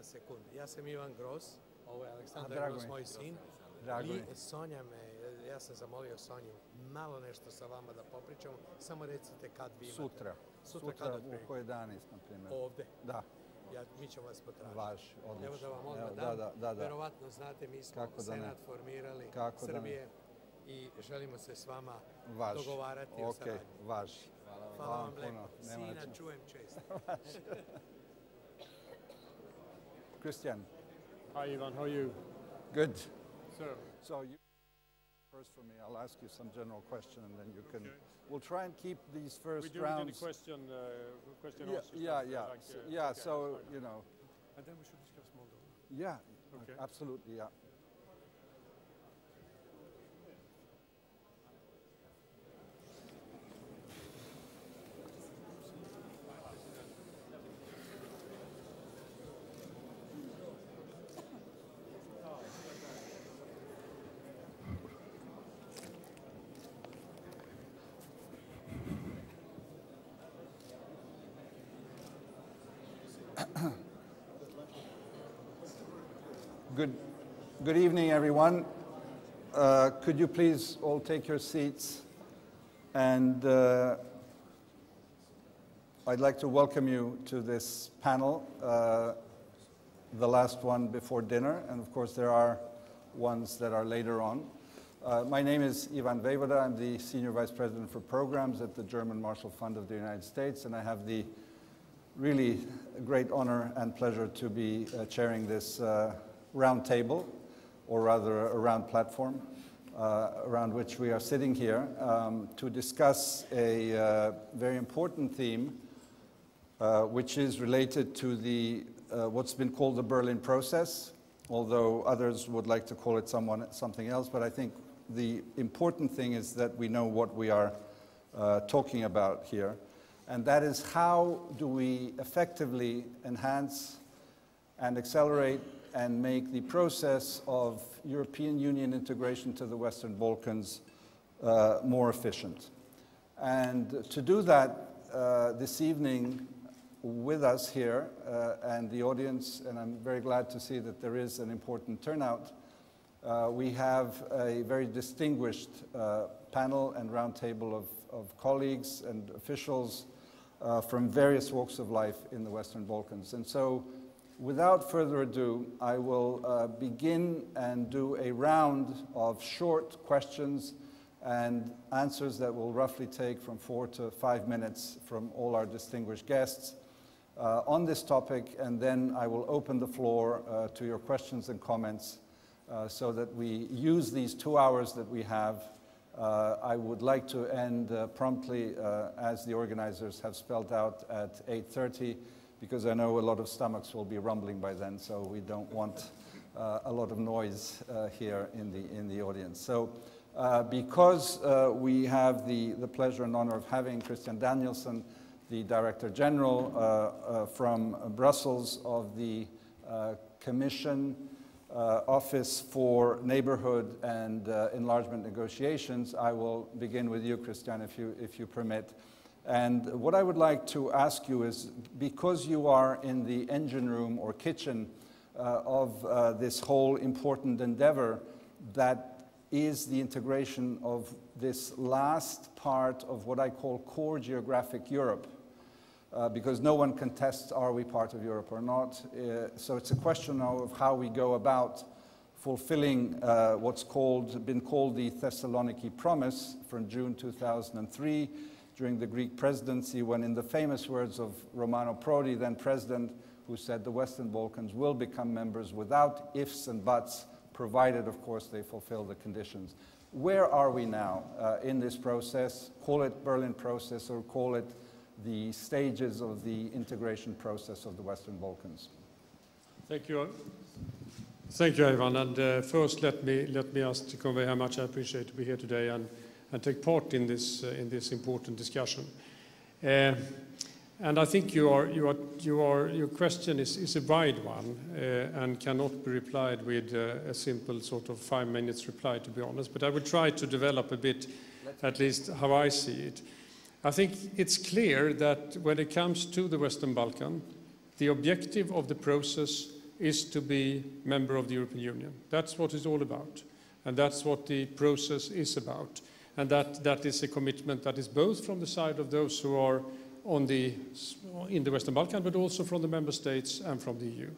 Jedan sekund. Ja sam Ivan Gross, ovo je Aleksandar Gross, moj sin. Sonja me, ja sam zamolio Sonju malo nešto sa vama da popričamo. Samo recite kad vi imate. Sutra. Sutra u koji danis, na primjer. Ovde? Da. Mi ćemo vas potražiti. Vaš, odlično. Evo da vam odmah dam. Verovatno znate, mi smo Senat formirali Srbije i želimo se s vama dogovarati o saradnji. Vaš. Hvala vam lepo. Sina čujem često. Christian. Hi Ivan, how are you? Good. So you first for me, I'll ask you some general question and then you can... We'll try and keep these first rounds... We do question so, you know... And then we should discuss Moldova. Yeah, absolutely, yeah. Good evening, everyone. Could you please all take your seats? And I'd like to welcome you to this panel, the last one before dinner, and of course there are ones that are later on. My name is Ivan Vejvoda. I'm the Senior Vice President for Programs at the German Marshall Fund of the United States, and I have the really great honor and pleasure to be chairing this round table, or rather a round platform, around which we are sitting here to discuss a very important theme, which is related to the what's been called the Berlin process, although others would like to call it something else. But I think the important thing is that we know what we are talking about here, and that is how do we effectively enhance and accelerate and make the process of European Union integration to the Western Balkans more efficient. And to do that, this evening with us here and the audience, and I'm very glad to see that there is an important turnout, we have a very distinguished panel and roundtable of colleagues and officials from various walks of life in the Western Balkans. And so, without further ado, I will begin and do a round of short questions and answers that will roughly take from 4 to 5 minutes from all our distinguished guests on this topic, and then I will open the floor to your questions and comments so that we use these 2 hours that we have. I would like to end promptly, as the organizers have spelled out, at 8:30, because I know a lot of stomachs will be rumbling by then, so we don't want a lot of noise here in the audience. So because we have the pleasure and honor of having Christian Danielsson, the Director General from Brussels of the Commission Office for Neighbourhood and Enlargement Negotiations, I will begin with you, Christian, if you permit. And what I would like to ask you is, because you are in the engine room or kitchen of this whole important endeavor that is the integration of this last part of what I call core geographic Europe, because no one contests are we part of Europe or not. So it's a question of how we go about fulfilling what's been called the Thessaloniki Promise from June 2003, during the Greek presidency, when, in the famous words of Romano Prodi, then president, who said the Western Balkans will become members without ifs and buts, provided, of course, they fulfill the conditions. Where are we now in this process? Call it Berlin process or call it the stages of the integration process of the Western Balkans. Thank you. Thank you, Ivan. And first, let me ask to convey how much I appreciate to be here today and take part in this important discussion. And I think your question is a wide one and cannot be replied with a simple sort of 5 minutes reply, to be honest. But I will try to develop a bit, at least how I see it. I think it's clear that when it comes to the Western Balkan, the objective of the process is to be member of the European Union. That's what it's all about. And that's what the process is about. And that is a commitment that is both from the side of those who are in the Western Balkans, but also from the member states and from the EU.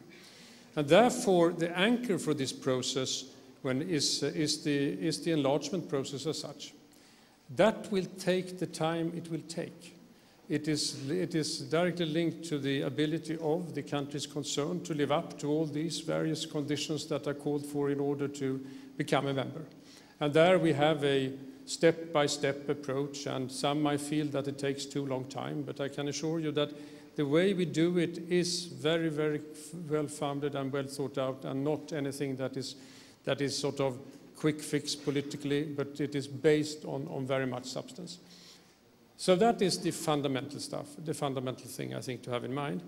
And therefore, the anchor for this process is the enlargement process as such. That will take the time it will take. It is directly linked to the ability of the countries concerned to live up to all these various conditions that are called for in order to become a member. And there we have a step-by-step approach, and some might feel that it takes too long time, but I can assure you that the way we do it is very, very well-founded and well thought out, and not anything that is sort of quick fix politically, but it is based on very much substance. So that is the fundamental stuff, the fundamental thing I think to have in mind.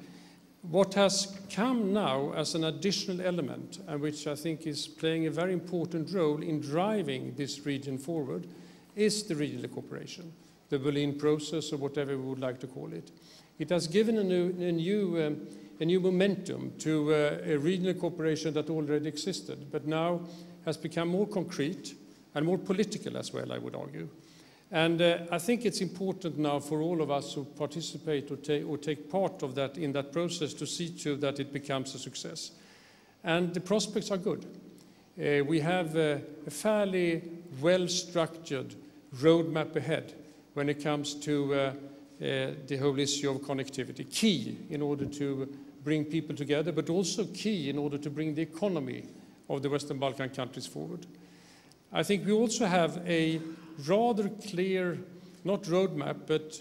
What has come now as an additional element, and which I think is playing a very important role in driving this region forward, is the regional cooperation, the Berlin process, or whatever we would like to call it. It has given a new momentum to a regional cooperation that already existed, but now has become more concrete and more political as well, I would argue. And I think it's important now for all of us who participate or take part of that in that process to see to that it becomes a success. And the prospects are good. We have a fairly well-structured roadmap ahead when it comes to the whole issue of connectivity. Key in order to bring people together, but also key in order to bring the economy of the Western Balkan countries forward. I think we also have a rather clear, not roadmap, but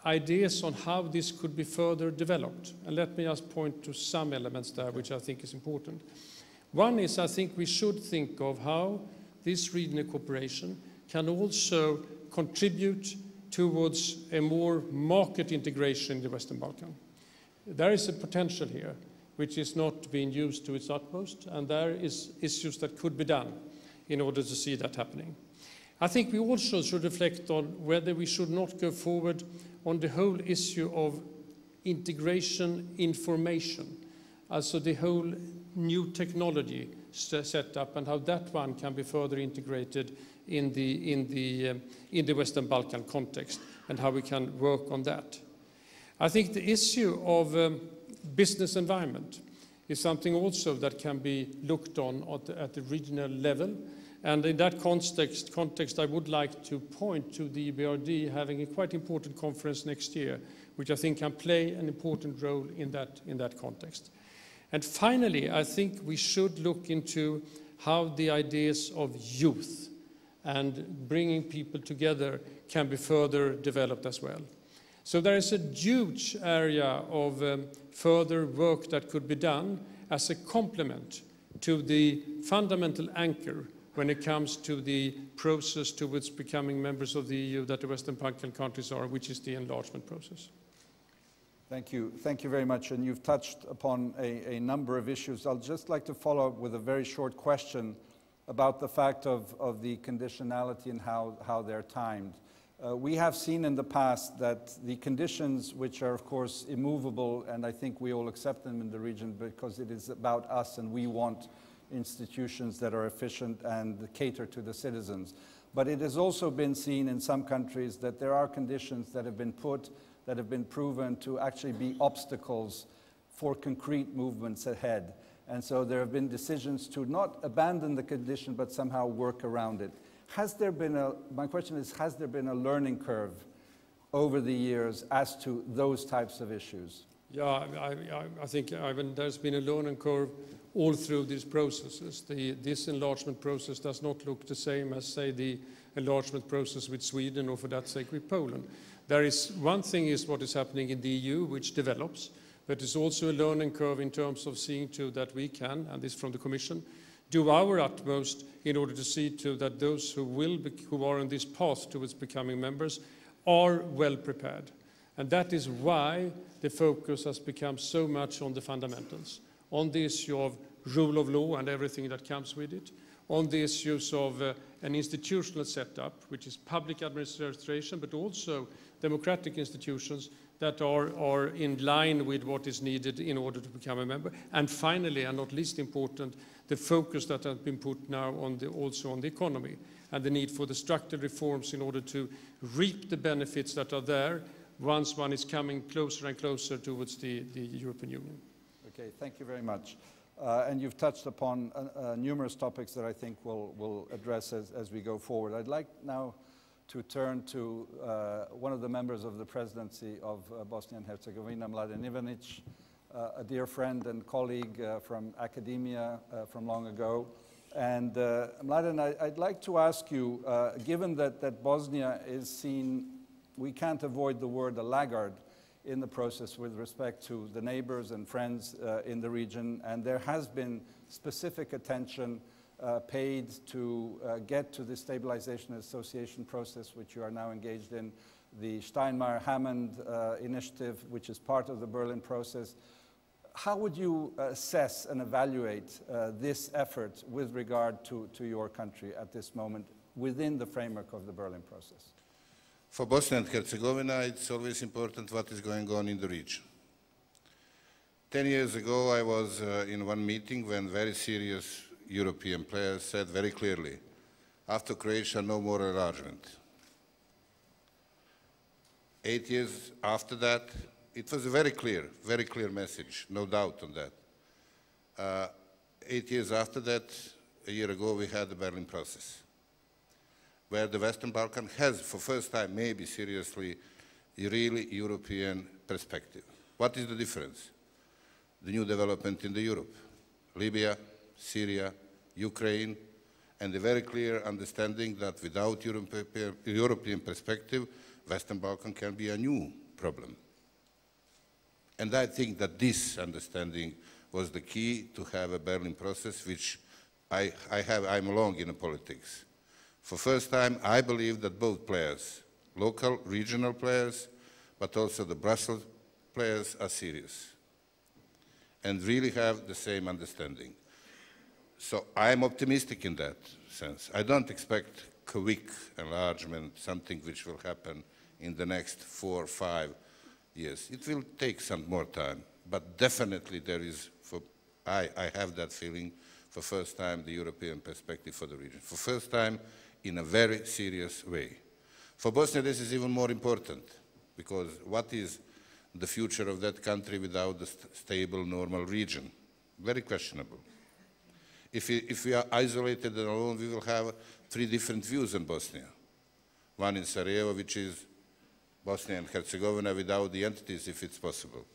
ideas on how this could be further developed. And let me just point to some elements there which I think is important. One is I think we should think of how this regional cooperation can also contribute towards a more market integration in the Western Balkans. There is a potential here which is not being used to its utmost, and there is issues that could be done in order to see that happening. I think we also should reflect on whether we should not go forward on the whole issue of integration information, also the whole new technology set up and how that one can be further integrated in the Western Balkan context and how we can work on that. I think the issue of business environment is something also that can be looked on at the regional level. And in that context, I would like to point to the EBRD having a quite important conference next year, which I think can play an important role in that context. And finally, I think we should look into how the ideas of youth and bringing people together can be further developed as well. So there is a huge area of further work that could be done as a complement to the fundamental anchor when it comes to the process towards becoming members of the EU that the Western Balkan countries are, which is the enlargement process. Thank you. Thank you very much. And you've touched upon a number of issues. I'll just like to follow up with a very short question about the fact of the conditionality and how they're timed. We have seen in the past that the conditions, which are of course immovable, and I think we all accept them in the region because it is about us and we want institutions that are efficient and cater to the citizens. But it has also been seen in some countries that there are conditions that have been put, that have been proven to actually be obstacles for concrete movements ahead. And so there have been decisions to not abandon the condition, but somehow work around it. My question is, has there been a learning curve over the years as to those types of issues? Yeah, I think, Ivan, there's been a learning curve all through these processes. This enlargement process does not look the same as, say, the enlargement process with Sweden or, for that sake, with Poland. There is one thing is what is happening in the EU, which develops, but it's also a learning curve in terms of seeing to that we can, and this from the Commission, do our utmost in order to see to that those who are on this path towards becoming members are well prepared. And that is why the focus has become so much on the fundamentals, on the issue of rule of law and everything that comes with it, on the issues of an institutional setup, which is public administration, but also democratic institutions that are in line with what is needed in order to become a member. And finally, and not least important, the focus that has been put now on also on the economy and the need for the structural reforms in order to reap the benefits that are there once one is coming closer and closer towards the European Union. Okay, thank you very much. And you've touched upon numerous topics that I think we'll address as we go forward. I'd like now to turn to one of the members of the presidency of Bosnia and Herzegovina, Mladen Ivanić, a dear friend and colleague from academia from long ago. And Mladen, I'd like to ask you, given that Bosnia is seen, we can't avoid the word a laggard in the process with respect to the neighbors and friends in the region, and there has been specific attention paid to get to the stabilization and association process, which you are now engaged in, the Steinmeier-Hammond initiative, which is part of the Berlin process. How would you assess and evaluate this effort with regard to your country at this moment within the framework of the Berlin process? For Bosnia and Herzegovina, it's always important what is going on in the region. 10 years ago, I was in one meeting when very serious European players said very clearly, after Croatia, no more enlargement. 8 years after that, it was a very clear message, no doubt on that. 8 years after that, a year ago, we had the Berlin process, where the Western Balkan has, for first time, maybe seriously, a really European perspective. What is the difference? The new development in the Europe, Libya, Syria, Ukraine, and the very clear understanding that without European perspective, Western Balkan can be a new problem. And I think that this understanding was the key to have a Berlin process, which I'm long in politics. For the first time, I believe that both players, local, regional players, but also the Brussels players are serious and really have the same understanding. So I'm optimistic in that sense. I don't expect quick enlargement, something which will happen in the next 4 or 5 years. It will take some more time, but definitely there is, I have that feeling, for the first time, the European perspective for the region. For the first time, in a very serious way. For Bosnia, this is even more important, because what is the future of that country without the stable, normal region? Very questionable. If we are isolated and alone, we will have 3 different views in Bosnia. One in Sarajevo, which is Bosnia and Herzegovina without the entities, if it's possible.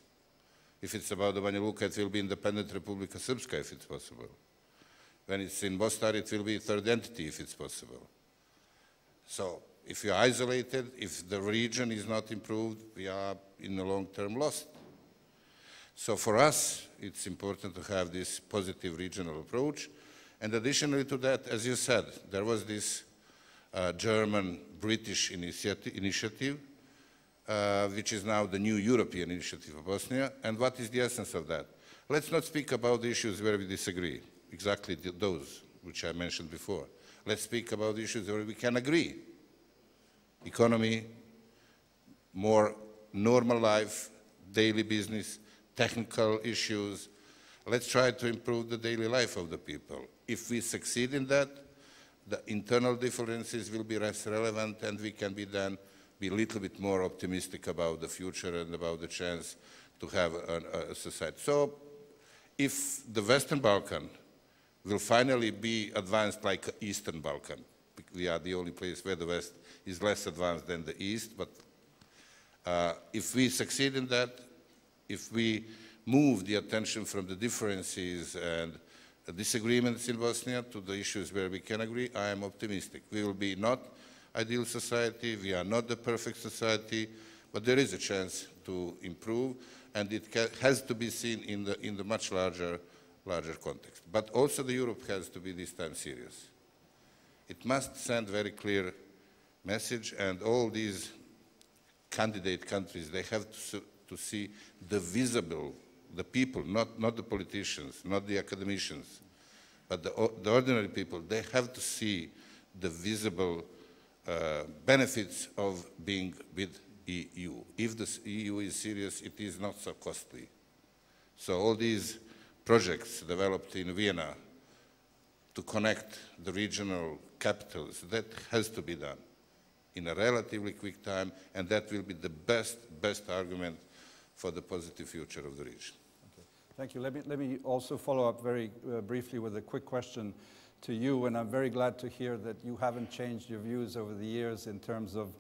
If it's about the Banja Luka, it will be independent Republika Srpska, if it's possible. When it's in Mostar, it will be a third entity, if it's possible. So if you are isolated, if the region is not improved, we are in the long term lost. So for us, it's important to have this positive regional approach. And additionally to that, as you said, there was this German-British initiative, which is now the new European initiative of Bosnia. And what is the essence of that? Let's not speak about the issues where we disagree, exactly those which I mentioned before. Let's speak about issues where we can agree. Economy, more normal life, daily business, technical issues. Let's try to improve the daily life of the people. If we succeed in that, the internal differences will be less relevant, and we can be a little bit more optimistic about the future and about the chance to have a society. So if the Western Balkan will finally be advanced like Eastern Balkan, we are the only place where the West is less advanced than the East, but if we succeed in that, if we move the attention from the differences and disagreements in Bosnia to the issues where we can agree, I am optimistic. We will be not ideal society, we are not the perfect society, but there is a chance to improve, and it has to be seen in the much larger context. But also the Europe has to be this time serious. It must send very clear message, and all these candidate countries, they have to see the visible, the people, not the politicians, not the academicians, but the ordinary people. They have to see the visible benefits of being with EU. If the EU is serious, it is not so costly. So all these projects developed in Vienna to connect the regional capitals, that has to be done in a relatively quick time, and that will be the best argument for the positive future of the region. Okay. Thank you. Let me also follow up very briefly with a quick question to you, and I'm very glad to hear that you haven't changed your views over the years in terms of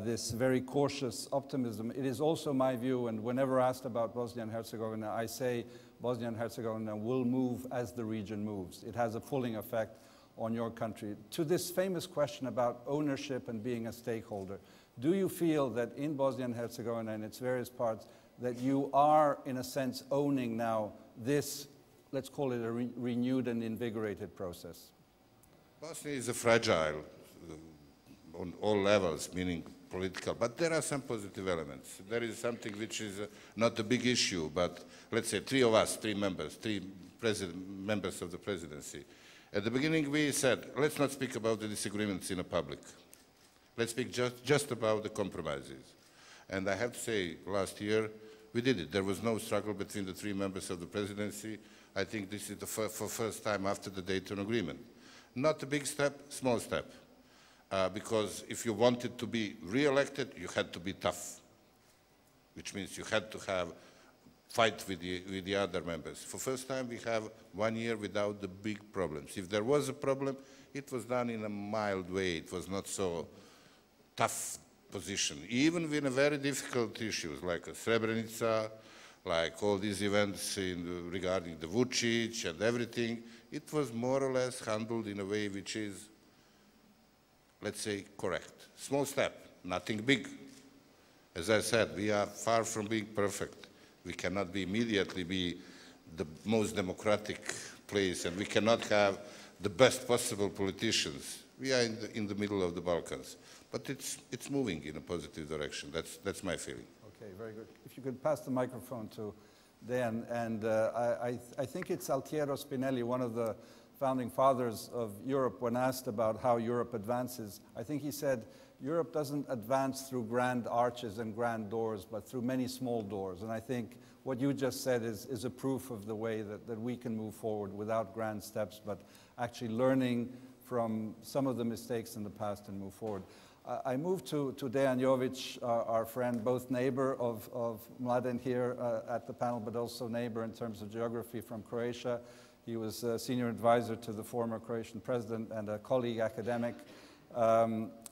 this very cautious optimism. It is also my view, and whenever asked about Bosnia and Herzegovina, I say Bosnia and Herzegovina will move as the region moves. It has a pulling effect on your country. To this famous question about ownership and being a stakeholder, do you feel that in Bosnia and Herzegovina and its various parts that you are, in a sense, owning now this, let's call it a renewed and invigorated process? Bosnia is a fragile on all levels, meaning political, but there are some positive elements. There is something which is not a big issue, but let's say three members of the presidency. At the beginning we said, let's not speak about the disagreements in the public. Let's speak just about the compromises. And I have to say, last year we did it. There was no struggle between the three members of the presidency. I think this is the first time after the Dayton Agreement. Not a big step, small step. Because if you wanted to be re-elected, you had to be tough, which means you had to have fight with the other members. For first time, we have 1 year without the big problems. If there was a problem, it was done in a mild way. It was not so tough position. Even with very difficult issues like Srebrenica, like all these events regarding the Vučić and everything, it was more or less handled in a way which is, let's say, correct. Small step, nothing big. As I said, we are far from being perfect. We cannot immediately be the most democratic place, and we cannot have the best possible politicians. We are in the middle of the Balkans, but it's moving in a positive direction. That's my feeling. Okay, very good. If you could pass the microphone to Dejan, and I think it's Altiero Spinelli, one of the founding fathers of Europe, when asked about how Europe advances, I think he said, Europe doesn't advance through grand arches and grand doors, but through many small doors. And I think what you just said is a proof of the way that we can move forward without grand steps, but actually learning from some of the mistakes in the past and move forward. I move to Dejan Jović, our friend, both neighbor of Mladen here at the panel, but also neighbor in terms of geography from Croatia. He was a senior advisor to the former Croatian president and a colleague academic.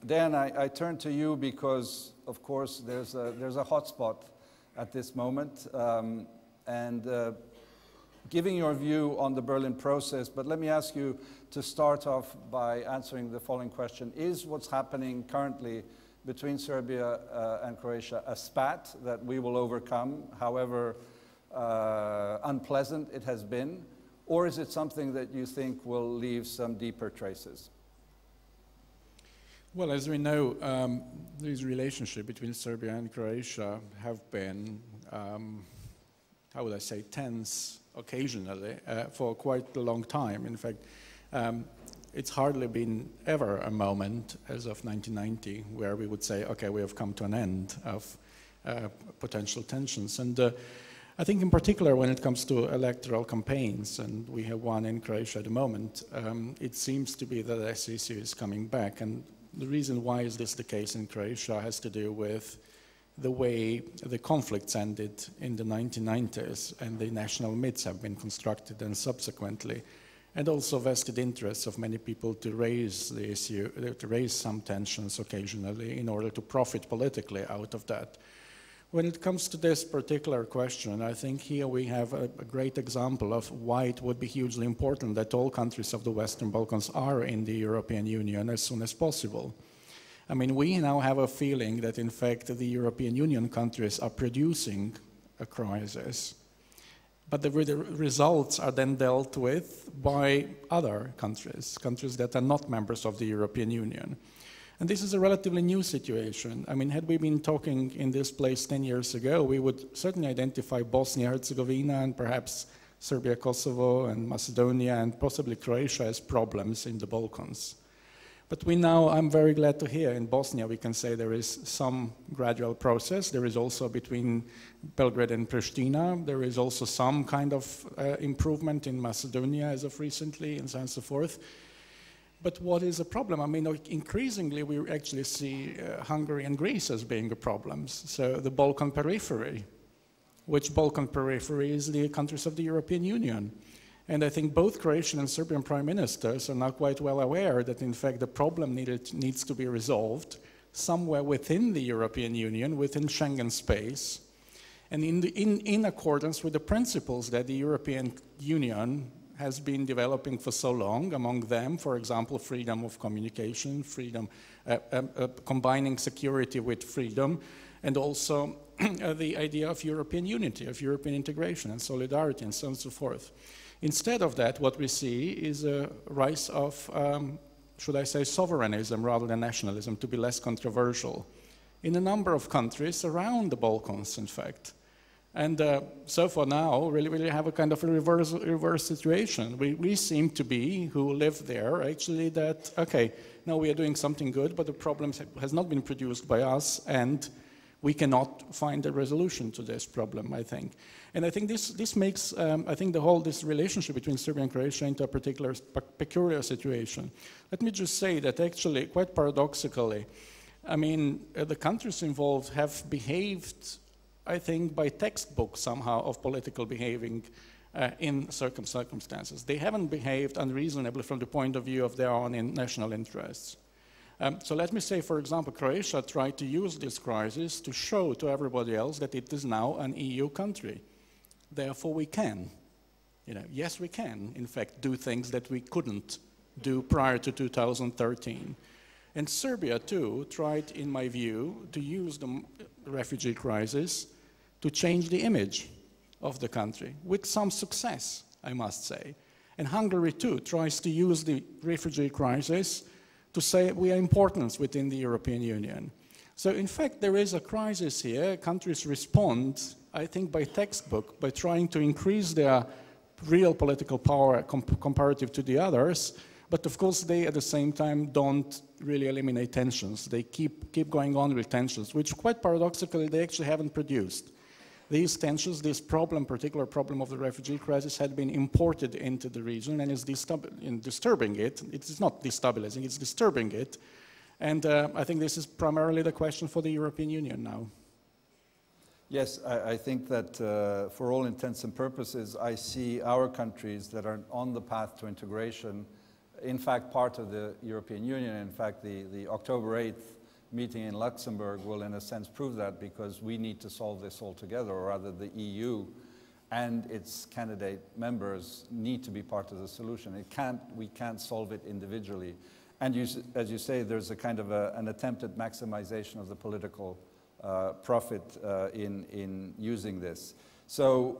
Dan, I turn to you because, of course, there's a hotspot at this moment, and giving your view on the Berlin process, but let me ask you to start off by answering the following question. Is what's happening currently between Serbia and Croatia a spat that we will overcome, however unpleasant it has been, or is it something that you think will leave some deeper traces? Well, as we know, this relationship between Serbia and Croatia have been, how would I say, tense occasionally for quite a long time. In fact, it's hardly been ever a moment as of 1990 where we would say, okay, we have come to an end of potential tensions. And I think in particular when it comes to electoral campaigns, and we have one in Croatia at the moment, it seems to be that this issue is coming back. And the reason why is this the case in Croatia has to do with the way the conflicts ended in the 1990s and the national myths have been constructed and subsequently, and also vested interests of many people to raise the issue, to raise some tensions occasionally in order to profit politically out of that. When it comes to this particular question, I think here we have a great example of why it would be hugely important that all countries of the Western Balkans are in the European Union as soon as possible. I mean, we now have a feeling that in fact the European Union countries are producing a crisis, but the results are then dealt with by other countries, countries that are not members of the European Union. And this is a relatively new situation. I mean, had we been talking in this place 10 years ago, we would certainly identify Bosnia, Herzegovina, and perhaps Serbia, Kosovo, and Macedonia, and possibly Croatia as problems in the Balkans. But we now, I'm very glad to hear, in Bosnia we can say there is some gradual process. There is also between Belgrade and Pristina. There is also some kind of improvement in Macedonia as of recently and so on and so forth. But what is a problem? I mean, increasingly we actually see Hungary and Greece as being the problems. So the Balkan periphery, which Balkan periphery is the countries of the European Union. And I think both Croatian and Serbian prime ministers are now quite well aware that in fact the problem needs to be resolved somewhere within the European Union, within Schengen space, and in accordance with the principles that the European Union has been developing for so long, among them, for example, freedom of communication, freedom, combining security with freedom, and also the idea of European unity, of European integration and solidarity and so on and so forth. Instead of that, what we see is a rise of, should I say, sovereignism rather than nationalism, to be less controversial, in a number of countries around the Balkans, in fact. And so for now, really have a kind of a reverse situation. We seem to be, who live there, actually that, okay, now we are doing something good, but the problem has not been produced by us, and we cannot find a resolution to this problem, I think. And I think this makes, I think this relationship between Serbia and Croatia into a particular peculiar situation. Let me just say that actually, quite paradoxically, I mean, the countries involved have behaved, I think, by textbook somehow of political behaving in circumstances. They haven't behaved unreasonably from the point of view of their own national interests. So let me say, for example, Croatia tried to use this crisis to show to everybody else that it is now an EU country. Therefore, we can. Yes, we can, in fact, do things that we couldn't do prior to 2013. And Serbia, too, tried, in my view, to use the refugee crisis to change the image of the country, with some success, I must say. And Hungary, too, tries to use the refugee crisis to say we are important within the European Union. So, in fact, there is a crisis here. Countries respond, I think, by textbook, by trying to increase their real political power comparative to the others. But of course, they at the same time don't really eliminate tensions. They keep going on with tensions, which quite paradoxically they actually haven't produced. These tensions, this particular problem of the refugee crisis, had been imported into the region and is disturbing it. It's not destabilizing, it's disturbing it. And I think this is primarily the question for the European Union now. Yes, I think that for all intents and purposes, I see our countries that are on the path to integration, in fact, part of the European Union. In fact, the October 8th meeting in Luxembourg will, in a sense, prove that, because we need to solve this all together, or rather the EU and its candidate members need to be part of the solution. We can't solve it individually. And as you say, there's a kind of an attempt at maximization of the political profit in using this. So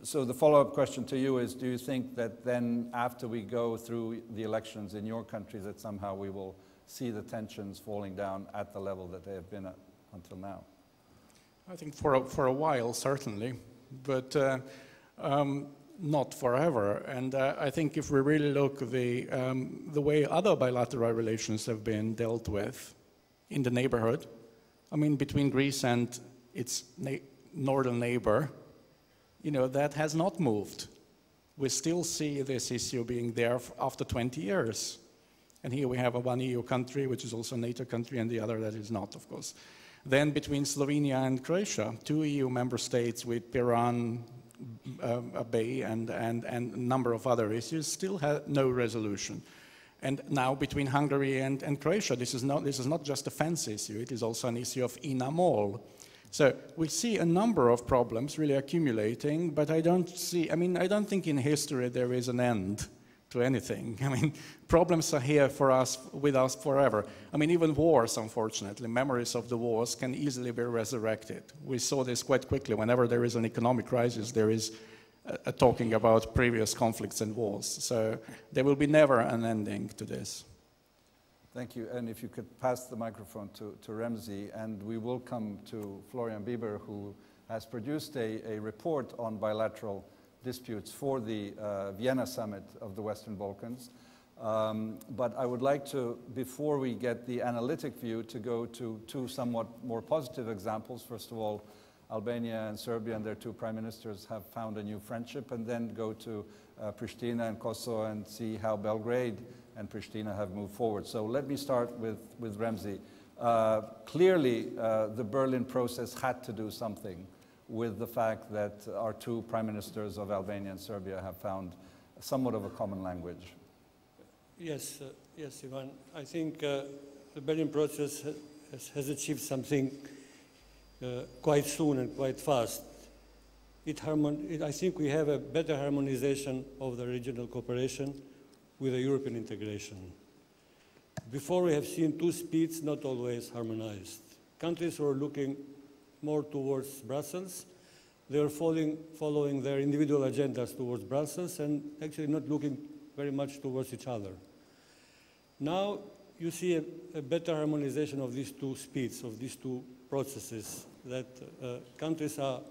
the follow-up question to you is, do you think that then after we go through the elections in your country that somehow we will see the tensions falling down at the level that they have been at until now? I think for a while, certainly, but not forever. And I think if we really look at the way other bilateral relations have been dealt with in the neighborhood, I mean, between Greece and its northern neighbor, that has not moved. We still see this issue being there after 20 years. And here we have one EU country, which is also a NATO country, and the other that is not, of course. Then between Slovenia and Croatia, 2 EU member states with Piran Bay and a number of other issues still have no resolution. And now between Hungary and Croatia, this is not just a fence issue, it is also an issue of INA-MOL. So we see a number of problems really accumulating, but I don't think in history there is an end to anything. I mean, problems are here with us forever. I mean, even wars, unfortunately, memories of the wars can easily be resurrected. We saw this quite quickly. Whenever there is an economic crisis, there is talking about previous conflicts and wars. So there will be never an ending to this. Thank you. And if you could pass the microphone to Remzi, and we will come to Florian Bieber, who has produced a report on bilateral disputes for the Vienna summit of the Western Balkans. But I would like to, before we get the analytic view, to go to two somewhat more positive examples. First of all, Albania and Serbia and their two prime ministers have found a new friendship, and then go to Pristina and Kosovo and see how Belgrade and Pristina have moved forward. So let me start with Remzi. Clearly, the Berlin process had to do something with the fact that our two prime ministers of Albania and Serbia have found somewhat of a common language. Yes, yes, Ivan. I think the Berlin process has achieved something quite soon and quite fast. I think we have a better harmonization of the regional cooperation with the European integration. Before, we have seen two speeds not always harmonized. Countries were looking more towards Brussels. They were following their individual agendas towards Brussels and actually not looking very much towards each other. Now you see a better harmonization of these two speeds, of these two processes, that countries are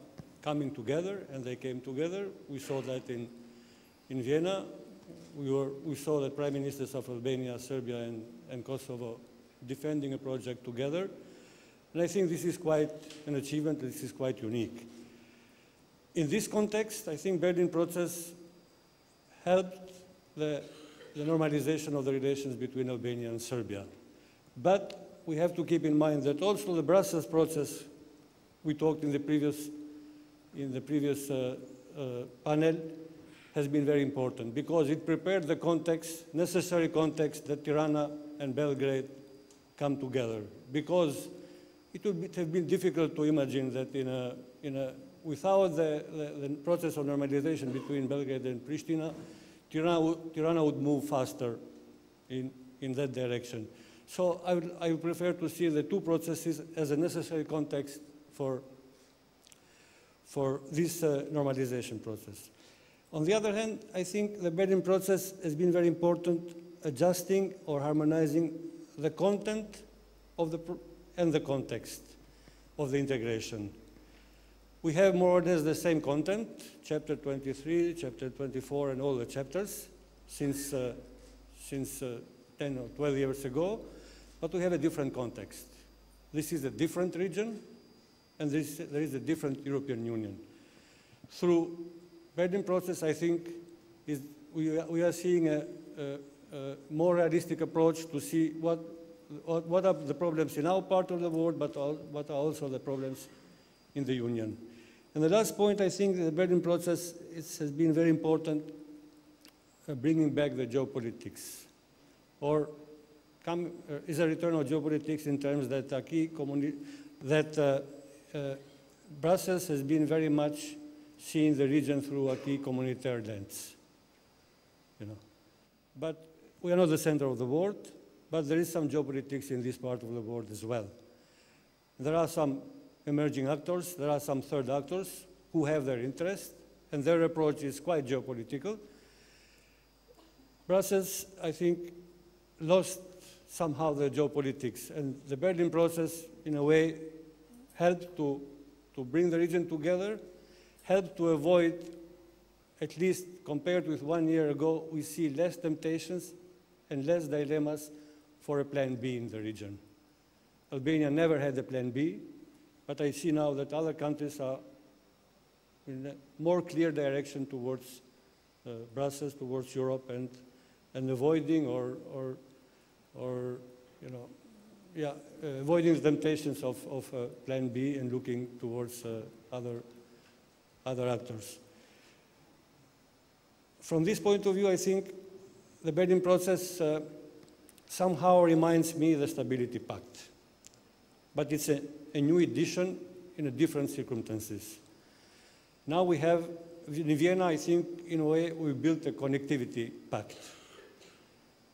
coming together, and they came together. We saw that in Vienna. We saw that prime ministers of Albania, Serbia, and Kosovo defending a project together. And I think this is quite an achievement. This is quite unique. In this context, I think Berlin process helped the normalization of the relations between Albania and Serbia. But we have to keep in mind that also the Brussels process, we talked in the previous panel, has been very important because it prepared the context, necessary context, that Tirana and Belgrade come together. Because it would have been difficult to imagine that without the process of normalization between Belgrade and Pristina, Tirana would move faster in that direction. So I would prefer to see the two processes as a necessary context for this normalization process. On the other hand, I think the Berlin process has been very important, adjusting or harmonizing the content of and the context of the integration. We have more or less the same content, chapter 23, chapter 24, and all the chapters since 10 or 12 years ago, but we have a different context. This is a different region, and there is a different European Union. Through Berlin process, I think we are seeing a more realistic approach to see what are the problems in our part of the world, but what are also the problems in the Union. And the last point, I think the Berlin process has been very important, bringing back the geopolitics, or is a return of geopolitics in terms that Brussels has been very much seeing the region through acquis communautaire lens. But we are not the center of the world, but there is some geopolitics in this part of the world as well. There are some emerging actors, there are some third actors who have their interest, and their approach is quite geopolitical. Brussels, I think, lost somehow the geopolitics, and the Berlin process, in a way, helped to bring the region together, helped to avoid, at least compared with 1 year ago, we see less temptations and less dilemmas for a plan B in the region. Albania never had a plan B, but I see now that other countries are in a more clear direction towards Brussels, towards Europe, and avoiding avoiding the temptations of plan B and looking towards other actors. From this point of view, I think the Berlin process somehow reminds me of the Stability Pact. But it's a new edition in a different circumstances. Now we have, in Vienna, I think, in a way, we built a connectivity pact.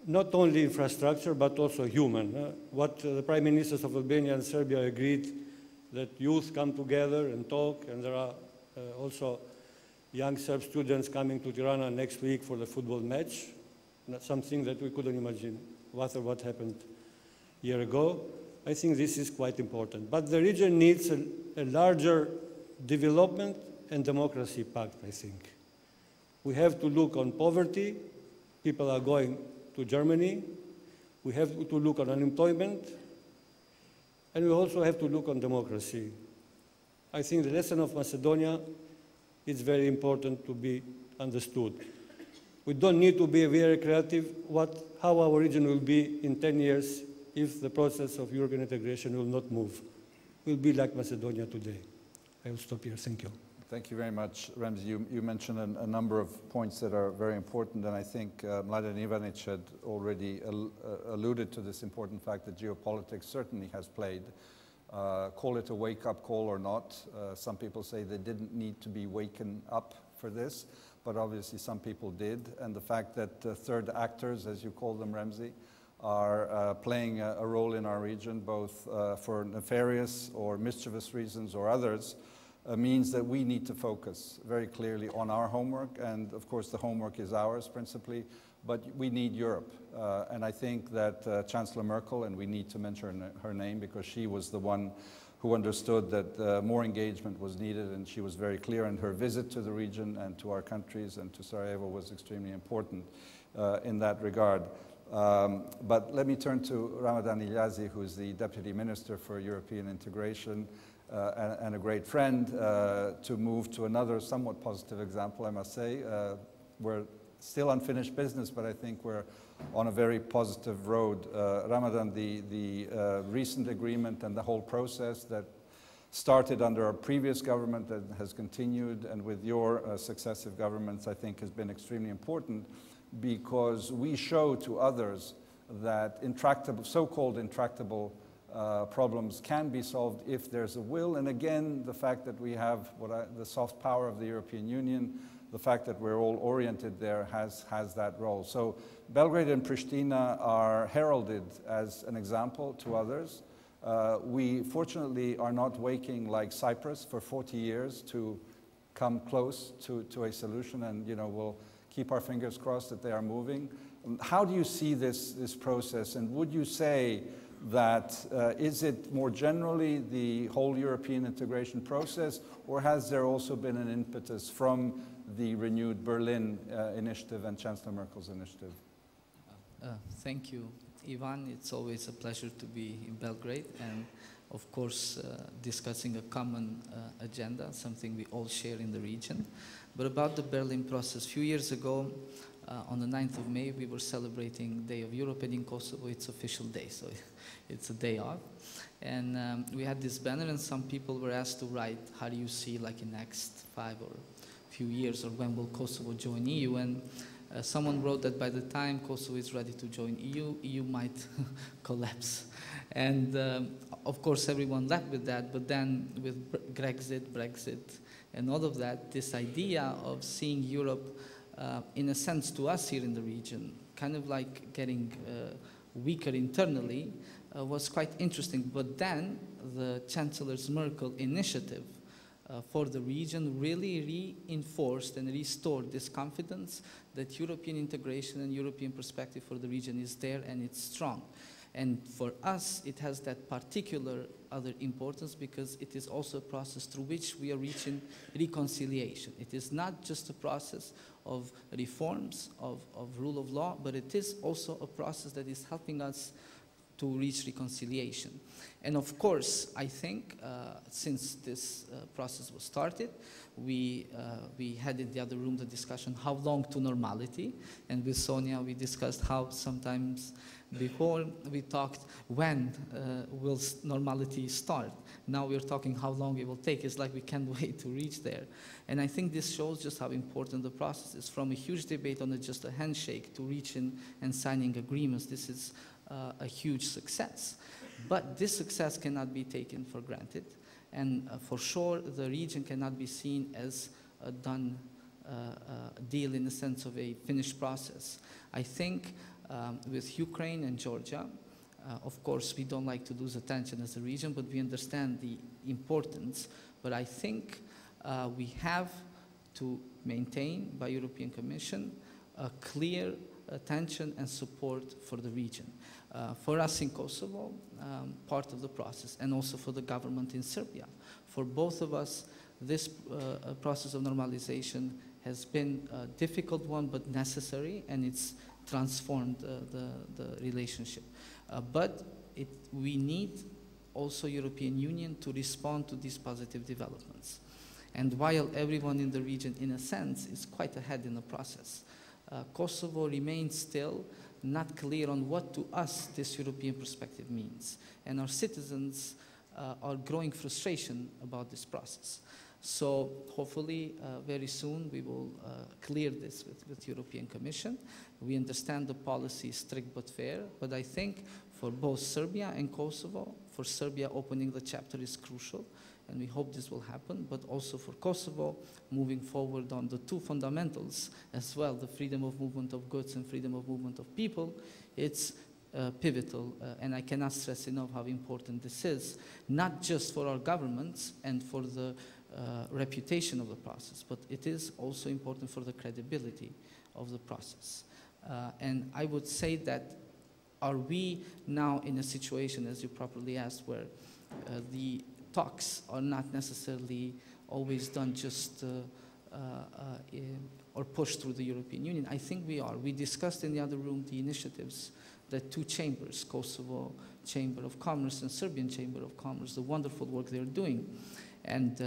Not only infrastructure, but also human. What the prime ministers of Albania and Serbia agreed, that youth come together and talk, and there are also young Serb students coming to Tirana next week for the football match. That's something that we couldn't imagine what happened a year ago. I think this is quite important. But the region needs a larger development and democracy pact, I think. We have to look on poverty. People are going to Germany. We have to look on unemployment, and we also have to look on democracy. I think the lesson of Macedonia is very important to be understood. We don't need to be very creative how our region will be in 10 years if the process of European integration will not move. We'll be like Macedonia today. I will stop here. Thank you. Thank you very much, Remzi. You mentioned a number of points that are very important, and I think Mladen Ivanić had already alluded to this important fact that geopolitics certainly has played. Call it a wake-up call or not. Some people say they didn't need to be waken up for this, but obviously some people did. And the fact that third actors, as you call them, Remzi, are playing a role in our region, both for nefarious or mischievous reasons or others, means that we need to focus very clearly on our homework. And of course, the homework is ours principally, but we need Europe. And I think that Chancellor Merkel, and we need to mention her name because she was the one who understood that more engagement was needed, and she was very clear, and her visit to the region and to our countries and to Sarajevo was extremely important in that regard. But let me turn to Ramadan Ilazi, who is the Deputy Minister for European Integration and a great friend, to move to another somewhat positive example, I must say. We're still unfinished business, but I think we're on a very positive road. Ramadan, the recent agreement and the whole process that started under our previous government and has continued, and with your successive governments, I think has been extremely important, because we show to others that intractable, so-called intractable problems can be solved if there's a will. And again, the fact that we have the soft power of the European Union, the fact that we're all oriented there has that role. So Belgrade and Pristina are heralded as an example to others. We fortunately are not waiting like Cyprus for 40 years to come close to a solution, and we'll keep our fingers crossed that they are moving. How do you see this process, and would you say that is it more generally the whole European integration process, or has there also been an impetus from the renewed Berlin initiative and Chancellor Merkel's initiative? Thank you, Ivan. It's always a pleasure to be in Belgrade, and of course discussing a common agenda, something we all share in the region. But about the Berlin process, a few years ago, on the 9th of May, we were celebrating Day of Europe, and in Kosovo it's official day, so it's a day off. And we had this banner, and some people were asked to write, how do you see like in next 5 or few years, or when will Kosovo join EU? And someone wrote that by the time Kosovo is ready to join EU, EU might collapse. And of course everyone laughed with that, but then with Brexit, and all of that, this idea of seeing Europe, in a sense to us here in the region, kind of like getting weaker internally, was quite interesting. But then the Chancellor Merkel initiative for the region really reinforced and restored this confidence that European integration and European perspective for the region is there and it's strong. And for us, it has that particular other importance because it is also a process through which we are reaching reconciliation. It is not just a process of reforms, of rule of law, but it is also a process that is helping us to reach reconciliation. And of course, I think since this process was started, we had in the other room the discussion how long to normality, and with Sonia we discussed how sometimes before we talked when will normality start. Now we're talking how long it will take. It's like we can't wait to reach there. And I think this shows just how important the process is. From a huge debate on just a handshake to reaching and signing agreements, this is a huge success. But this success cannot be taken for granted. And for sure, the region cannot be seen as a done deal in the sense of a finished process. I think with Ukraine and Georgia, of course, we don't like to lose attention as a region, but we understand the importance. But I think we have to maintain, by European Commission, a clear attention and support for the region. For us in Kosovo, part of the process, and also for the government in Serbia. For both of us, this process of normalization has been a difficult one, but necessary, and it's transformed the relationship. But we need also European Union to respond to these positive developments. And while everyone in the region, in a sense, is quite ahead in the process, Kosovo remains still not clear on what to us this European perspective means. And our citizens are growing frustration about this process. So hopefully very soon we will clear this with European Commission. We understand the policy is strict but fair, but I think for both Serbia and Kosovo, for Serbia opening the chapter is crucial, and we hope this will happen, but also for Kosovo, moving forward on the two fundamentals as well, the freedom of movement of goods and freedom of movement of people, it's pivotal, and I cannot stress enough how important this is, not just for our governments and for the reputation of the process, but it is also important for the credibility of the process. And I would say that, are we now in a situation, as you properly asked, where the talks are not necessarily always done just or pushed through the European Union? I think we are. We discussed in the other room the initiatives that two chambers, Kosovo Chamber of Commerce and Serbian Chamber of Commerce, the wonderful work they're doing. And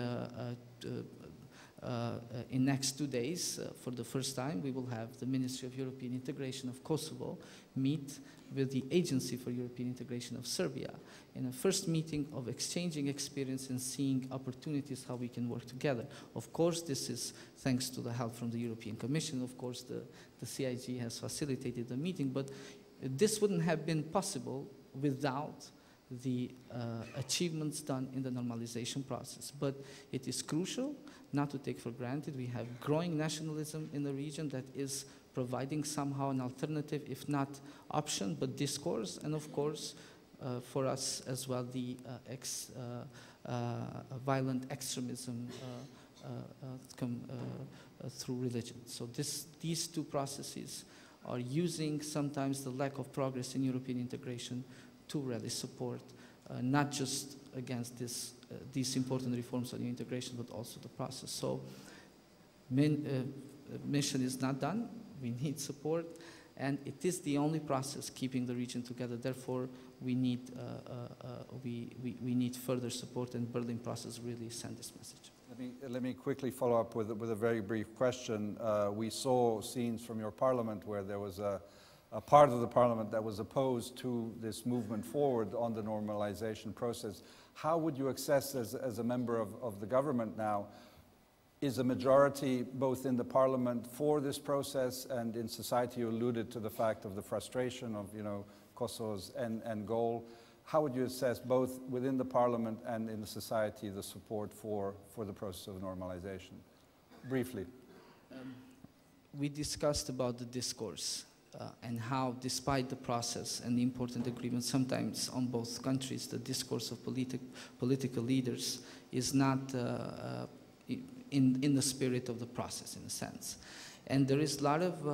in next 2 days, for the first time, we will have the Ministry of European Integration of Kosovo meet with the Agency for European Integration of Serbia in a first meeting of exchanging experience and seeing opportunities how we can work together. Of course, this is thanks to the help from the European Commission. Of course, the CIG has facilitated the meeting, but this wouldn't have been possible without the achievements done in the normalization process. But it is crucial not to take for granted. We have growing nationalism in the region that is providing somehow an alternative, if not option, but discourse, and of course, for us as well, the violent extremism through religion. So these two processes are using sometimes the lack of progress in European integration to really support not just against these important reforms on integration, but also the process. So mission is not done. We need support, and it is the only process keeping the region together. Therefore, we need further support, and Berlin process really send this message. Let me quickly follow up with a very brief question. We saw scenes from your parliament where there was a part of the parliament that was opposed to this movement forward on the normalization process. How would you assess, as a member of the government now, is a majority both in the parliament for this process, and in society you alluded to the fact of the frustration of, Kosovo's end goal? How would you assess, both within the parliament and in the society, the support for the process of normalization? Briefly. We discussed about the discourse and how, despite the process and the important agreements, sometimes on both countries, the discourse of political leaders is not in the spirit of the process, in a sense. And there is a lot of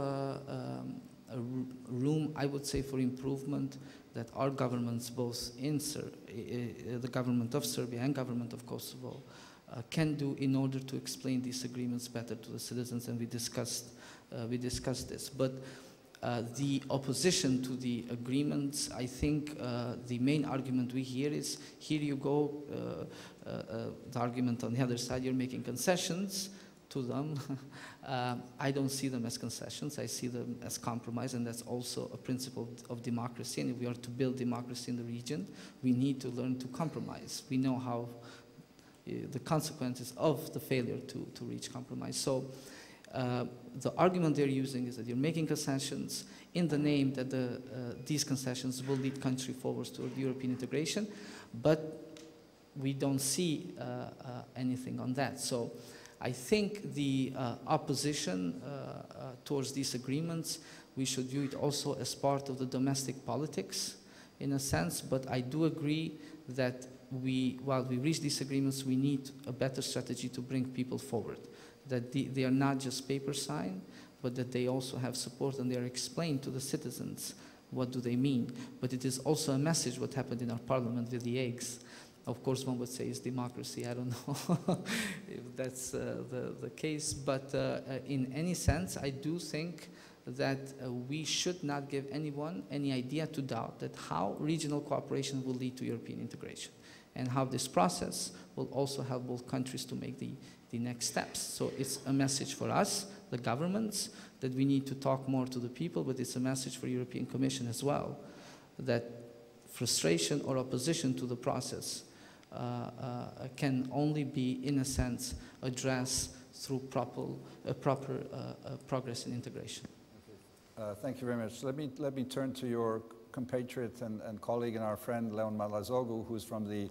room, I would say, for improvement that our governments, both in the government of Serbia and government of Kosovo, can do in order to explain these agreements better to the citizens, and we discussed this. But the opposition to the agreements, I think the main argument we hear is, here you go, the argument on the other side, you're making concessions to them. I don't see them as concessions. I see them as compromise, and that's also a principle of democracy. And if we are to build democracy in the region, we need to learn to compromise. We know how the consequences of the failure to reach compromise. So the argument they're using is that you're making concessions in the name that these concessions will lead country forward toward European integration, but we don't see anything on that. So I think the opposition towards these agreements, we should view it also as part of the domestic politics in a sense, but I do agree that while we reach these agreements, we need a better strategy to bring people forward, that they are not just paper sign, but that they also have support and they are explained to the citizens what do they mean. But it is also a message what happened in our parliament with the eggs. Of course, one would say it's democracy. I don't know if that's the case. But in any sense, I do think that we should not give anyone any idea to doubt that how regional cooperation will lead to European integration, and how this process will also help both countries to make the next steps. So it's a message for us, the governments, that we need to talk more to the people, but it's a message for the European Commission as well, that frustration or opposition to the process can only be, in a sense, addressed through proper progress in integration. Thank you very much. Let me turn to your compatriot and colleague and our friend Leon Malazogu, who's from the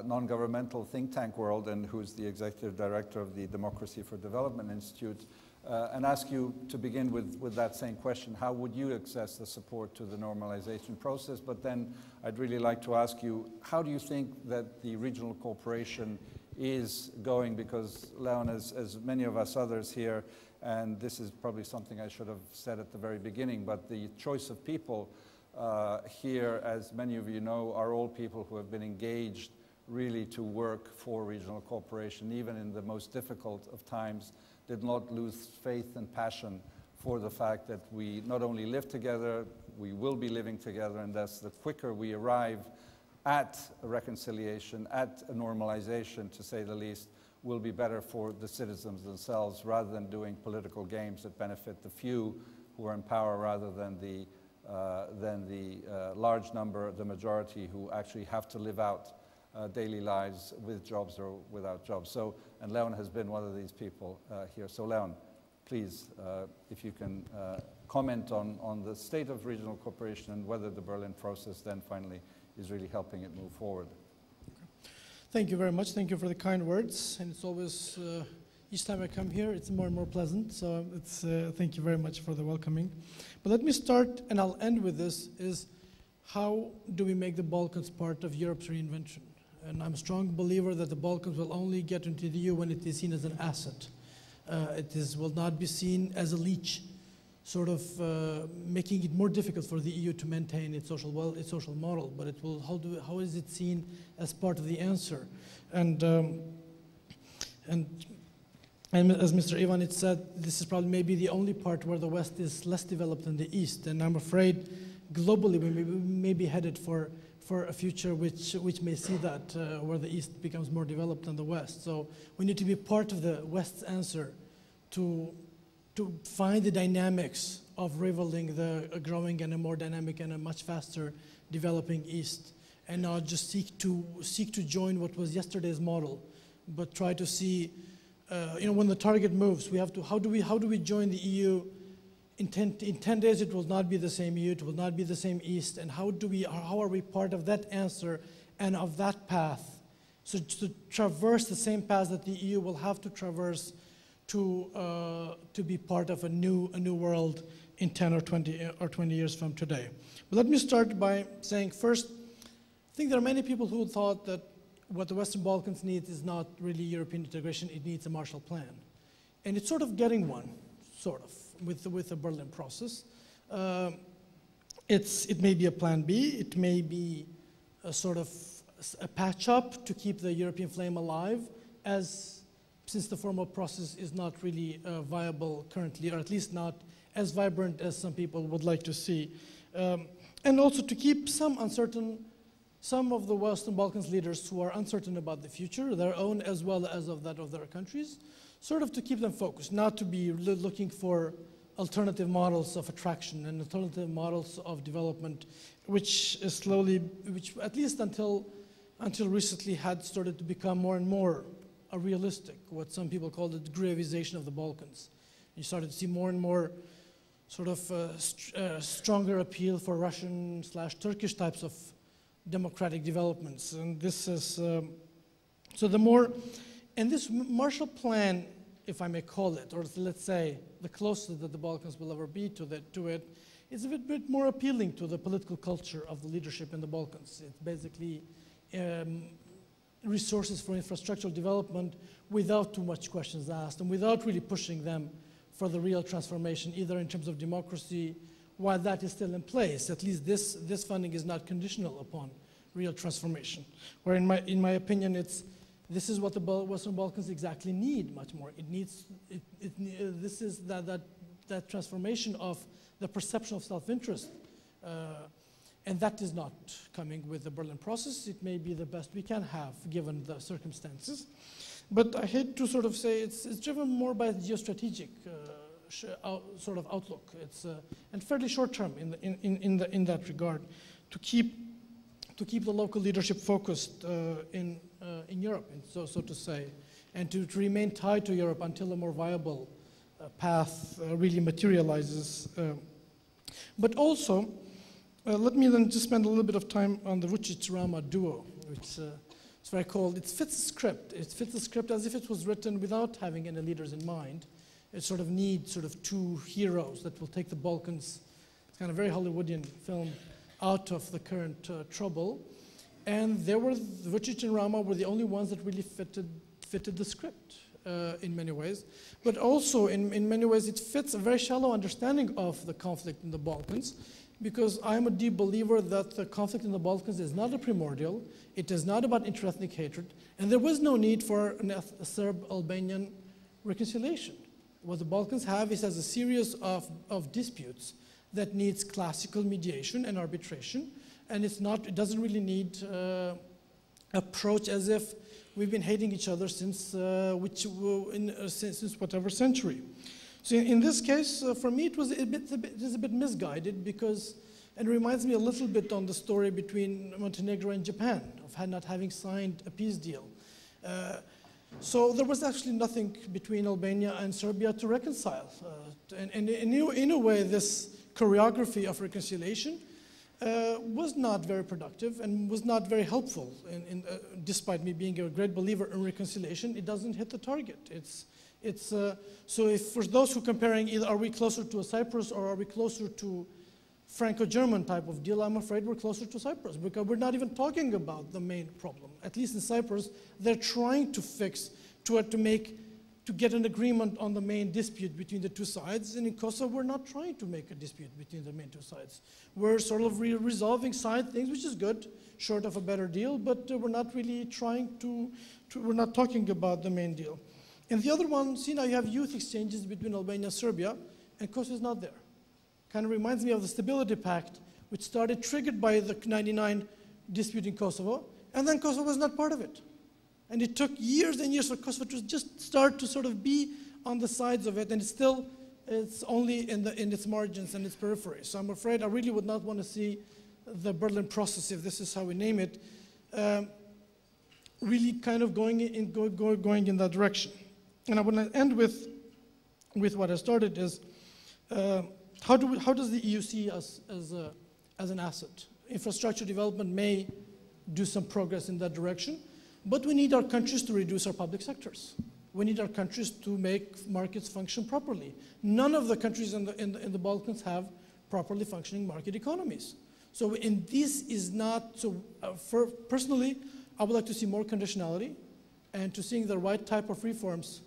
non-governmental think tank world and who's the executive director of the Democracy for Development Institute, and ask you to begin with that same question. How would you assess the support to the normalization process? But then I'd really like to ask you, how do you think that the regional cooperation is going? Because Leon, as many of us others here, and this is probably something I should have said at the very beginning, but the choice of people here, as many of you know, are all people who have been engaged really to work for regional cooperation, even in the most difficult of times, did not lose faith and passion for the fact that we not only live together, we will be living together, and thus the quicker we arrive at a reconciliation, at a normalization, to say the least, will be better for the citizens themselves, rather than doing political games that benefit the few who are in power, rather than the large number, the majority, who actually have to live out daily lives with jobs or without jobs. So, and Leon has been one of these people here. So Leon, please, if you can comment on the state of regional cooperation and whether the Berlin process then finally is really helping it move forward. Thank you very much. Thank you for the kind words. And it's always, each time I come here, it's more and more pleasant. So it's, thank you very much for the welcoming. But let me start, and I'll end with this, is how do we make the Balkans part of Europe's reinvention? And I'm a strong believer that the Balkans will only get into the EU when it is seen as an asset. Will not be seen as a leech, sort of making it more difficult for the EU to maintain its social model, but it will, how is it seen as part of the answer? And as Mr. Ivanić said, this is probably maybe the only part where the West is less developed than the East, and I'm afraid globally we may be headed for a future which may see that, where the East becomes more developed than the West. So we need to be part of the West's answer to find the dynamics of rivaling the growing and a more dynamic and a much faster developing East, and not just seek to join what was yesterday's model, but try to see, when the target moves, we have to, how do we join the EU? In 10 days, it will not be the same EU, it will not be the same East, and how are we part of that answer and of that path? So to traverse the same path that the EU will have to traverse to be part of a new world in 10 or 20 years from today. But let me start by saying first, I think there are many people who thought that what the Western Balkans needs is not really European integration, it needs a Marshall Plan. And it's sort of getting one, sort of, with the Berlin process. It may be a plan B, it may be a sort of a patch up to keep the European flame alive, since the formal process is not really viable currently, or at least not as vibrant as some people would like to see. And also to keep some of the Western Balkans leaders who are uncertain about the future, their own as well as of that of their countries, sort of to keep them focused, not to be looking for alternative models of attraction and alternative models of development, which at least until recently had started to become more and more realistic, what some people call the Grigorization of the Balkans. You started to see more and more sort of stronger appeal for Russian/Turkish types of democratic developments. And this is, and this Marshall Plan, if I may call it, or let's say the closest that the Balkans will ever be to it, is a bit more appealing to the political culture of the leadership in the Balkans. It's basically resources for infrastructural development without too much questions asked and without really pushing them for the real transformation, either in terms of democracy, while that is still in place. At least this funding is not conditional upon real transformation. Where in my opinion, this is what the Western Balkans exactly need much more. It needs, this is that that transformation of the perception of self-interest. And that is not coming with the Berlin process. It may be the best we can have given the circumstances. But I hate to sort of say it's driven more by geostrategic sort of outlook. It's and fairly short term in that regard, to keep the local leadership focused in Europe, and so to say, and to remain tied to Europe until a more viable path really materializes. But also, let me then just spend a little bit of time on the Vučić-Rama duo, which it's very called. It fits the script. It fits the script as if it was written without having any leaders in mind. It sort of needs sort of two heroes that will take the Balkans, it's kind of very Hollywoodian film, out of the current trouble. And Vučić and Rama were the only ones that really fitted the script in many ways. But also, in many ways, it fits a very shallow understanding of the conflict in the Balkans, because I'm a deep believer that the conflict in the Balkans is not a primordial, it is not about interethnic hatred, and there was no need for a Serb-Albanian reconciliation. What the Balkans have is as a series of disputes that needs classical mediation and arbitration, and it doesn't really need approach as if we've been hating each other since whatever century. So in this case, for me, it is a bit misguided, because it reminds me a little bit on the story between Montenegro and Japan of not having signed a peace deal. So there was actually nothing between Albania and Serbia to reconcile. And in a way, this choreography of reconciliation was not very productive and was not very helpful. Despite me being a great believer in reconciliation, it doesn't hit the target. So if for those who are comparing, either are we closer to a Cyprus or are we closer to Franco-German type of deal, I'm afraid we're closer to Cyprus, because we're not even talking about the main problem. At least in Cyprus, they're trying to fix, to get an agreement on the main dispute between the two sides. And in Kosovo, we're not trying to make a dispute between the main two sides. We're sort of resolving side things, which is good, short of a better deal, but we're not really we're not talking about the main deal. And the other one, see, now you have youth exchanges between Albania and Serbia, and Kosovo is not there. Kind of reminds me of the Stability Pact, which started triggered by the '99 dispute in Kosovo, and then Kosovo was not part of it. And it took years and years for Kosovo to just start to sort of be on the sides of it, and it's only in its margins and its periphery. So I'm afraid I really would not want to see the Berlin process, if this is how we name it, really kind of going in that direction. And I want to end with what I started is, how does the EU see us as an asset? Infrastructure development may do some progress in that direction, but we need our countries to reduce our public sectors. We need our countries to make markets function properly. None of the countries in the Balkans have properly functioning market economies. So this is not, personally, I would like to see more conditionality and to seeing the right type of reforms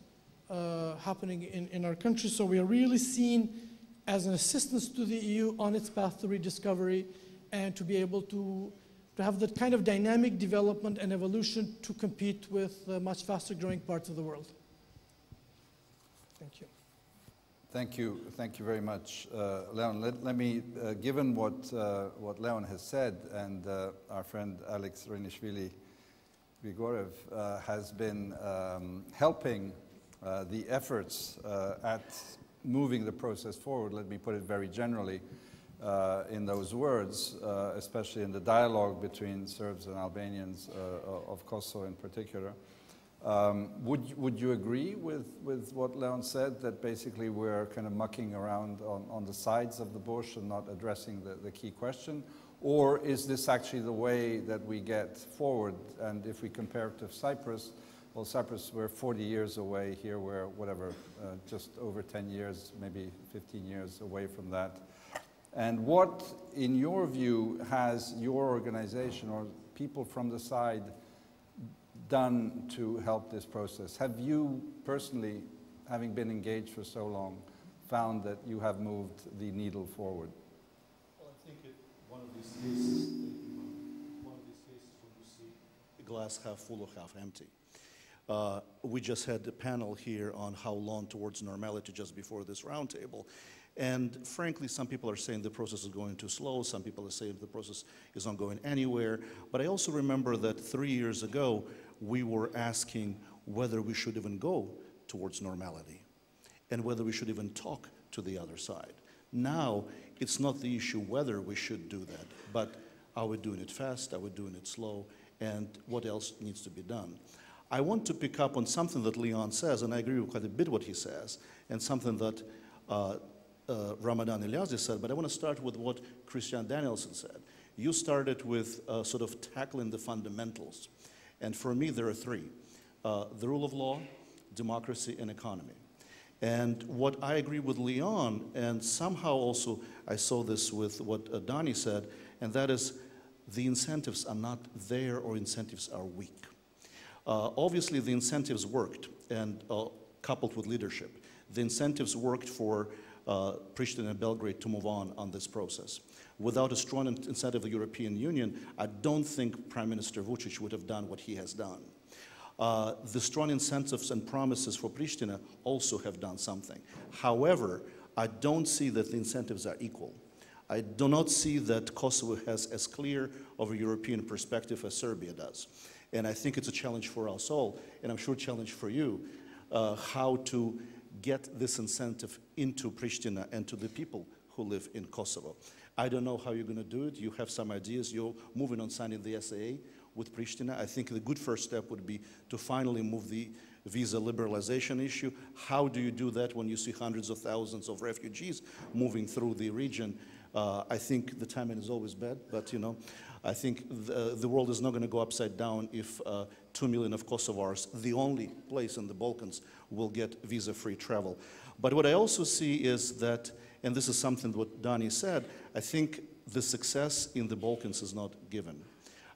happening in our country. So we are really seen as an assistance to the EU on its path to rediscovery, and to be able to have that kind of dynamic development and evolution to compete with much faster growing parts of the world. Thank you. Thank you. Thank you very much, Leon. Let me, given what Leon has said, and our friend Alex Roinishvili Grigorev has been helping the efforts at moving the process forward, let me put it very generally in those words, especially in the dialogue between Serbs and Albanians of Kosovo in particular. Would you agree with what Leon said, that basically we're kind of mucking around on the sides of the bush and not addressing the key question? Or is this actually the way that we get forward? And if we compare it to Cyprus, well, Cyprus, we're 40 years away. Here we're, whatever, just over 10 years, maybe 15 years away from that. And what, in your view, has your organization or people from the side done to help this process? Have you personally, having been engaged for so long, found that you have moved the needle forward? Well, I think one of these cases, when you see the glass half full or half empty. We just had a panel here on how long towards normality just before this roundtable. And frankly, some people are saying the process is going too slow. Some people are saying the process is not going anywhere. But I also remember that 3 years ago, we were asking whether we should even go towards normality and whether we should even talk to the other side. Now, it's not the issue whether we should do that, but are we doing it fast, are we doing it slow, and what else needs to be done. I want to pick up on something that Leon says, and I agree with quite a bit what he says, and something that Ramadan Ilazi said, but I want to start with what Christian Danielsson said. You started with sort of tackling the fundamentals, and for me there are three: the rule of law, democracy, and economy. And what I agree with Leon, and somehow also I saw this with what Dani said, and that is the incentives are not there, or incentives are weak. Obviously the incentives worked, and coupled with leadership. The incentives worked for Pristina and Belgrade to move on this process. Without a strong incentive of the European Union, I don't think Prime Minister Vučić would have done what he has done. The strong incentives and promises for Pristina also have done something. However, I don't see that the incentives are equal. I do not see that Kosovo has as clear of a European perspective as Serbia does. And I think it's a challenge for us all, and I'm sure a challenge for you, how to get this incentive into Pristina and to the people who live in Kosovo. I don't know how you're going to do it. You have some ideas. You're moving on signing the SAA with Pristina. I think the good first step would be to finally move the visa liberalization issue. How do you do that when you see hundreds of thousands of refugees moving through the region? I think the timing is always bad, but you know, I think the world is not going to go upside down if 2 million of Kosovars, the only place in the Balkans, will get visa-free travel. But what I also see is that, and this is something what Dani said, I think the success in the Balkans is not given.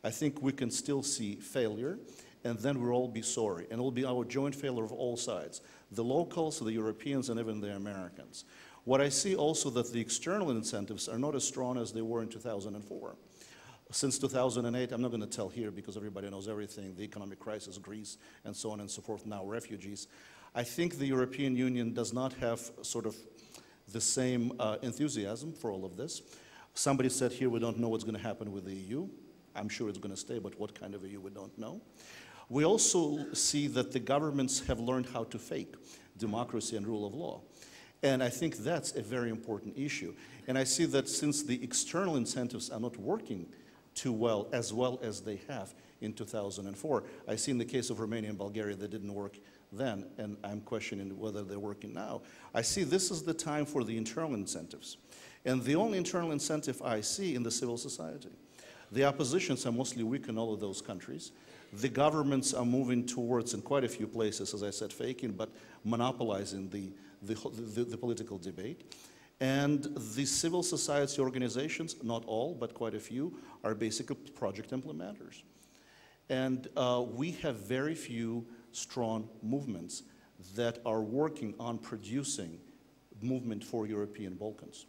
I think we can still see failure, and then we'll all be sorry. And it will be our joint failure of all sides, the locals, the Europeans, and even the Americans. What I see also that the external incentives are not as strong as they were in 2004. Since 2008, I'm not going to tell here because everybody knows everything, the economic crisis, Greece, and so on and so forth, now refugees. I think the European Union does not have sort of the same enthusiasm for all of this. Somebody said here we don't know what's going to happen with the EU. I'm sure it's going to stay, but what kind of EU we don't know. We also see that the governments have learned how to fake democracy and rule of law. And I think that's a very important issue. And I see that since the external incentives are not working too well as they have in 2004, I see in the case of Romania and Bulgaria they didn't work then, and I'm questioning whether they're working now. I see this is the time for the internal incentives. And the only internal incentive I see in the civil society. The oppositions are mostly weak in all of those countries. The governments are moving towards, in quite a few places, as I said, faking, but monopolizing the political debate. And the civil society organizations, not all, but quite a few, are basically project implementers. And we have very few strong movements that are working on producing movement for European Balkans.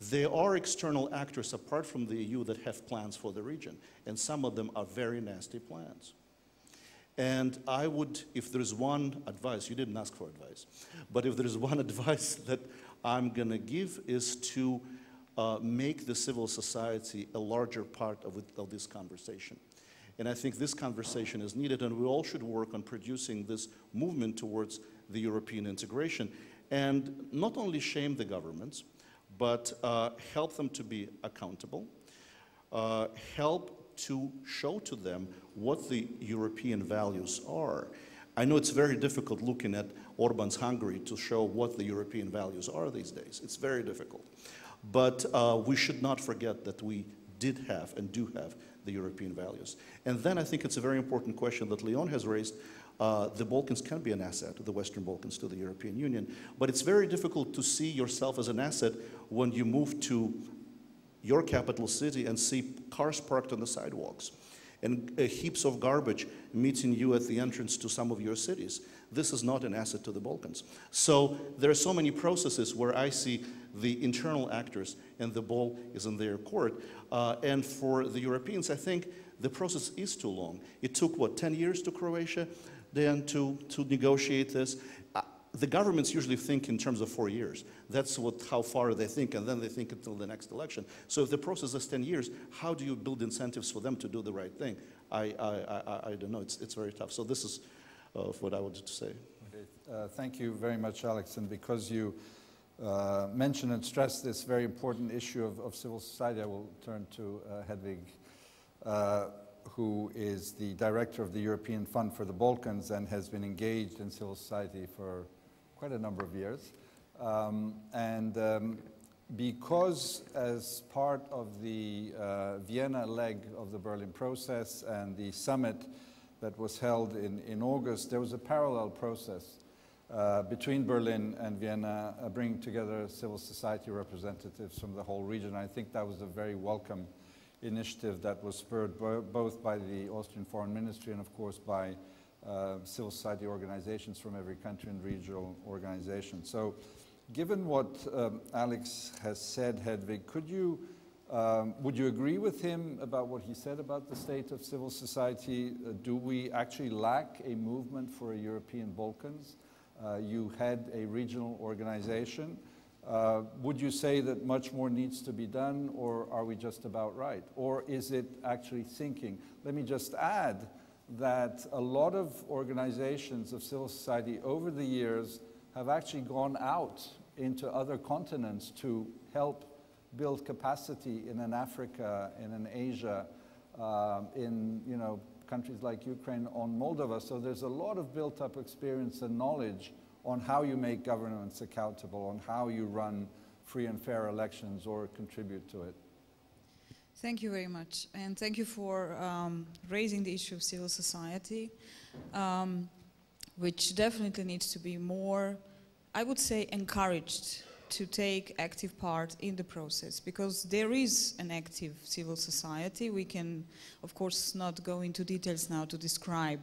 There are external actors apart from the EU that have plans for the region, and some of them are very nasty plans. And I would, if there's one advice, you didn't ask for advice, but if there's one advice that I'm going to give is to make the civil society a larger part of this conversation. And I think this conversation is needed, and we all should work on producing this movement towards the European integration, and not only shame the governments, but help them to be accountable, help to show to them what the European values are. I know it's very difficult looking at Orban's Hungary to show what the European values are these days. It's very difficult. But we should not forget that we did have and do have the European values. And then I think it's a very important question that Leon has raised. The Balkans can be an asset, the Western Balkans, to the European Union. But it's very difficult to see yourself as an asset when you move to your capital city and see cars parked on the sidewalks and heaps of garbage meeting you at the entrance to some of your cities. This is not an asset to the Balkans. So there are so many processes where I see the internal actors and the ball is in their court. And for the Europeans, I think the process is too long. It took, what, 10 years to Croatia? Dejan, to negotiate this? The governments usually think in terms of 4 years. That's how far they think, and then they think until the next election. So if the process is 10 years, how do you build incentives for them to do the right thing? I don't know. It's very tough. So this is what I wanted to say. Okay. Thank you very much, Alex. And because you mentioned and stressed this very important issue of civil society, I will turn to Hedvig, who is the director of the European Fund for the Balkans and has been engaged in civil society for quite a number of years. Because as part of the Vienna leg of the Berlin process and the summit that was held in August, there was a parallel process between Berlin and Vienna, bringing together civil society representatives from the whole region. I think that was a very welcome initiative that was spurred both by the Austrian Foreign Ministry and, of course, by civil society organizations from every country and regional organizations. So, given what Alex has said, Hedvig, would you agree with him about what he said about the state of civil society? Do we actually lack a movement for a European Balkans? You had a regional organization. Would you say that much more needs to be done, or are we just about right? Or is it actually sinking? Let me just add that a lot of organizations of civil society over the years have actually gone out into other continents to help build capacity in Africa, in Asia, in countries like Ukraine, on Moldova. So there's a lot of built-up experience and knowledge on how you make governments accountable, on how you run free and fair elections or contribute to it. Thank you very much, and thank you for raising the issue of civil society, which definitely needs to be more, I would say, encouraged to take active part in the process, because there is an active civil society. We can, of course, not go into details now to describe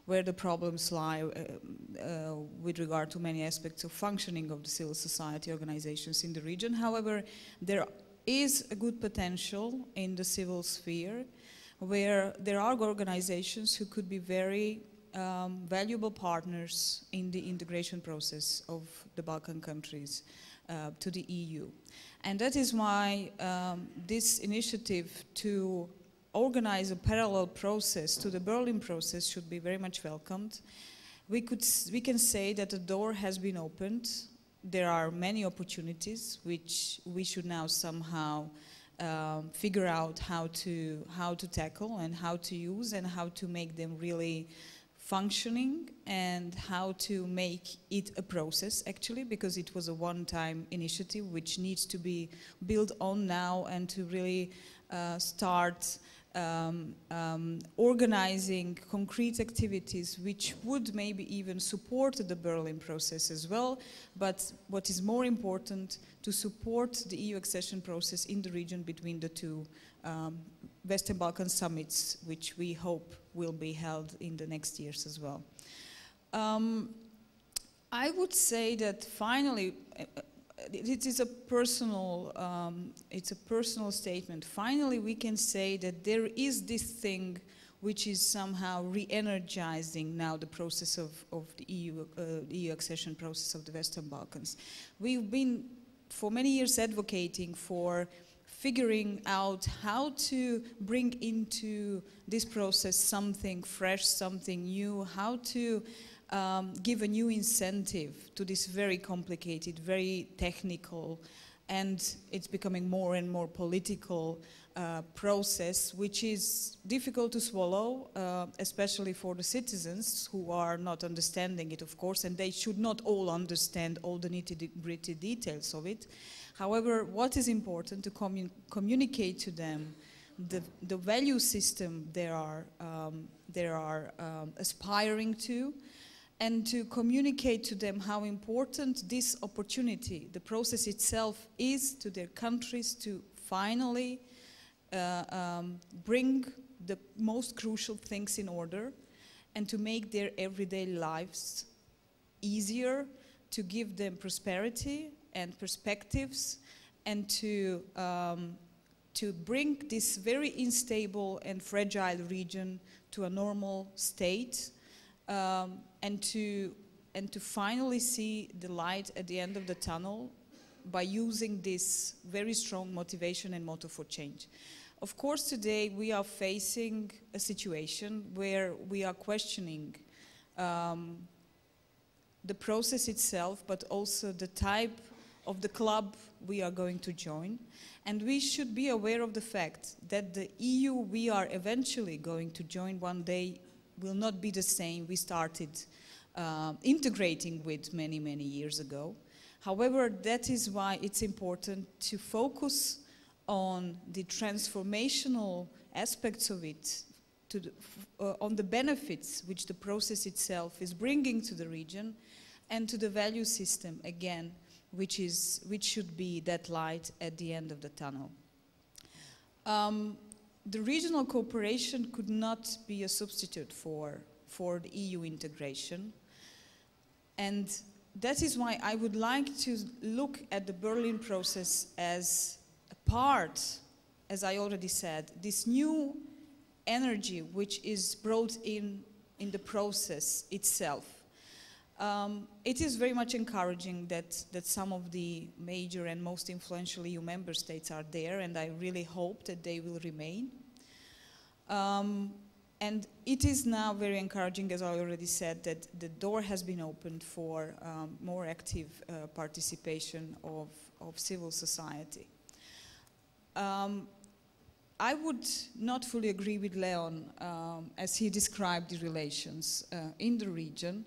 where the problems lie with regard to many aspects of functioning of the civil society organizations in the region. However, there is a good potential in the civil sphere where there are organizations who could be very valuable partners in the integration process of the Balkan countries to the EU. And that is why this initiative to organize a parallel process to the Berlin process should be very much welcomed. We can say that the door has been opened. There are many opportunities which we should now somehow figure out how to tackle and how to use and how to make them really functioning, and how to make it a process, actually, because it was a one-time initiative which needs to be built on now and to really start organizing concrete activities which would maybe even support the Berlin process as well, but what is more important, to support the EU accession process in the region between the two Western Balkan summits, which we hope will be held in the next years as well. I would say that finally, it is a personal statement. Finally, we can say that there is this thing which is somehow re-energizing now the process of the EU accession process of the Western Balkans. We've been for many years advocating for figuring out how to bring into this process something fresh, something new, how to give a new incentive to this very complicated, very technical, and it's becoming more and more political process, which is difficult to swallow, especially for the citizens who are not understanding it, of course, and they should not all understand all the nitty-gritty details of it. However, what is important to communicate to them the value system they are aspiring to, and to communicate to them how important this opportunity, the process itself, is to their countries to finally bring the most crucial things in order and to make their everyday lives easier, to give them prosperity and perspectives, and to bring this very unstable and fragile region to a normal state, and to finally see the light at the end of the tunnel by using this very strong motivation and motto for change. Of course, today we are facing a situation where we are questioning the process itself, but also the type of the club we are going to join. And we should be aware of the fact that the EU we are eventually going to join one day will not be the same we started integrating with many, many years ago. However, that is why it's important to focus on the transformational aspects of it, on the benefits which the process itself is bringing to the region, and to the value system, again, which should be that light at the end of the tunnel. The regional cooperation could not be a substitute for the EU integration. And that is why I would like to look at the Berlin process as a part, as I already said, this new energy which is brought in the process itself. It is very much encouraging that some of the major and most influential EU member states are there, and I really hope that they will remain. And it is now very encouraging, as I already said, that the door has been opened for more active participation of civil society. I would not fully agree with Leon as he described the relations in the region.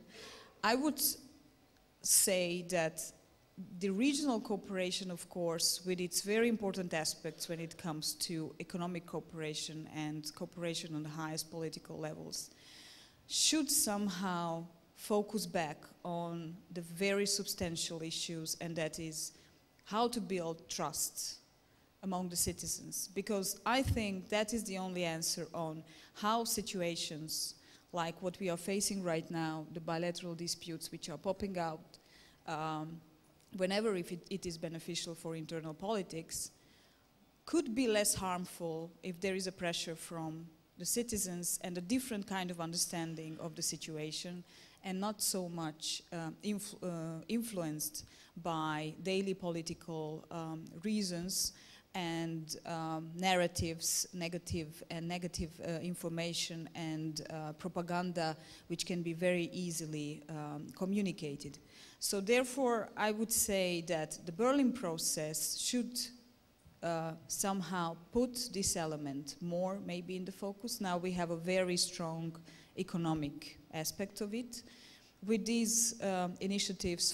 I would say that the regional cooperation, of course, with its very important aspects when it comes to economic cooperation and cooperation on the highest political levels, should somehow focus back on the very substantial issues, and that is how to build trust among the citizens. Because I think that is the only answer on how situations like what we are facing right now, the bilateral disputes which are popping out, whenever it is beneficial for internal politics, could be less harmful if there is a pressure from the citizens and a different kind of understanding of the situation, and not so much influenced by daily political reasons and narratives, negative information and propaganda, which can be very easily communicated. So therefore, I would say that the Berlin process should somehow put this element more maybe in the focus. Now we have a very strong economic aspect of it. With these initiatives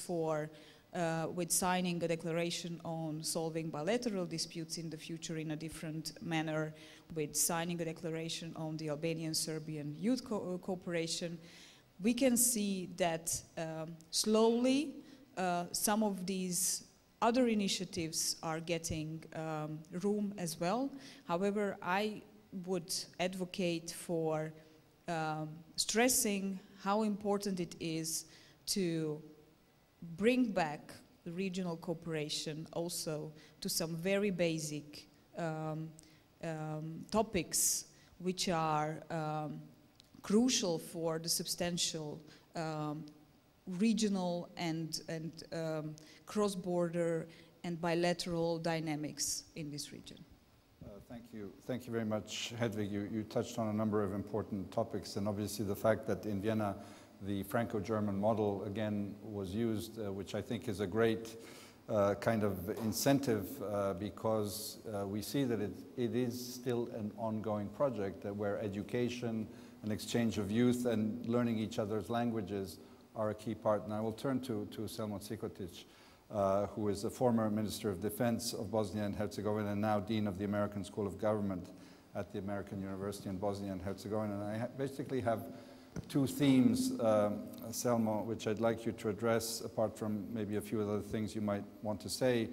with signing a declaration on solving bilateral disputes in the future in a different manner, with signing a declaration on the Albanian-Serbian youth cooperation, we can see that slowly some of these other initiatives are getting room as well. However, I would advocate for stressing how important it is to bring back the regional cooperation also to some very basic topics which are crucial for the substantial regional and cross-border and bilateral dynamics in this region. Thank you very much, Hedvig. You touched on a number of important topics, and obviously the fact that in Vienna the Franco-German model again was used, which I think is a great kind of incentive because we see that it is still an ongoing project where education and exchange of youth and learning each other's languages are a key part. And I will turn to Selmo Cikotić, who is a former Minister of Defense of Bosnia and Herzegovina and now Dean of the American School of Government at the American University in Bosnia and Herzegovina. And I basically have two themes, Selmo, which I'd like you to address, apart from maybe a few other things you might want to say.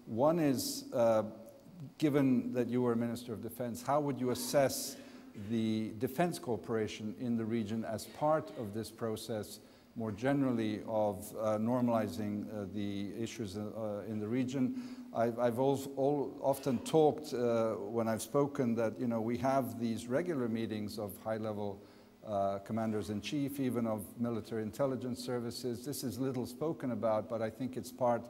One is, given that you were Minister of Defense, how would you assess the defense cooperation in the region as part of this process more generally of normalizing the issues in the region? I've often talked when I've spoken that we have these regular meetings of high-level commanders-in-chief, even of military intelligence services. This is little spoken about, but I think it's part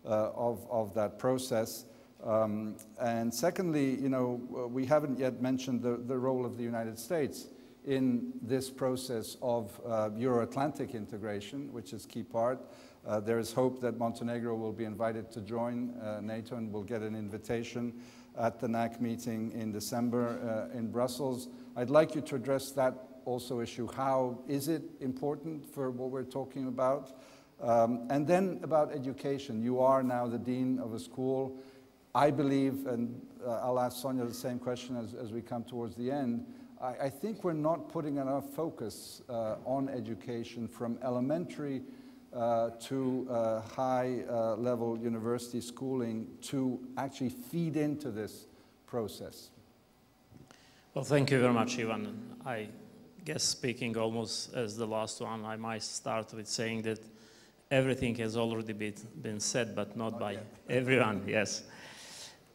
of that process. And secondly, you know, we haven't yet mentioned the role of the United States in this process of Euro-Atlantic integration, which is key part. There is hope that Montenegro will be invited to join NATO and will get an invitation at the NAC meeting in December in Brussels. I'd like you to address that also issue. How is it important for what we're talking about? And then about education. You are now the dean of a school. I believe, and I'll ask Sonia the same question as we come towards the end, I think we're not putting enough focus on education from elementary to high-level university schooling to actually feed into this process. Well, thank you very much, Ivan. I guess speaking almost as the last one, I might start with saying that everything has already been said, but not by everyone, yes.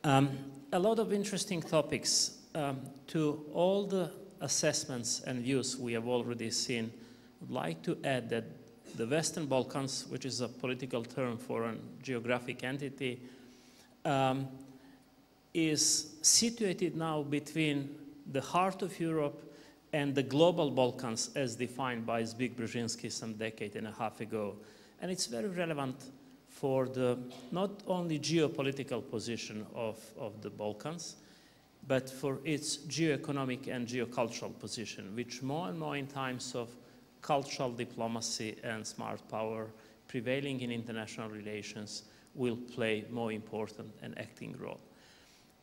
A lot of interesting topics. To all the assessments and views we have already seen, I'd like to add that the Western Balkans, which is a political term for a geographic entity, is situated now between the heart of Europe and the global Balkans as defined by Zbigniew Brzezinski some decade and a half ago. And it's very relevant for the not only geopolitical position of the Balkans, but for its geoeconomic and geocultural position, which more and more in times of cultural diplomacy and smart power prevailing in international relations will play more important and acting role.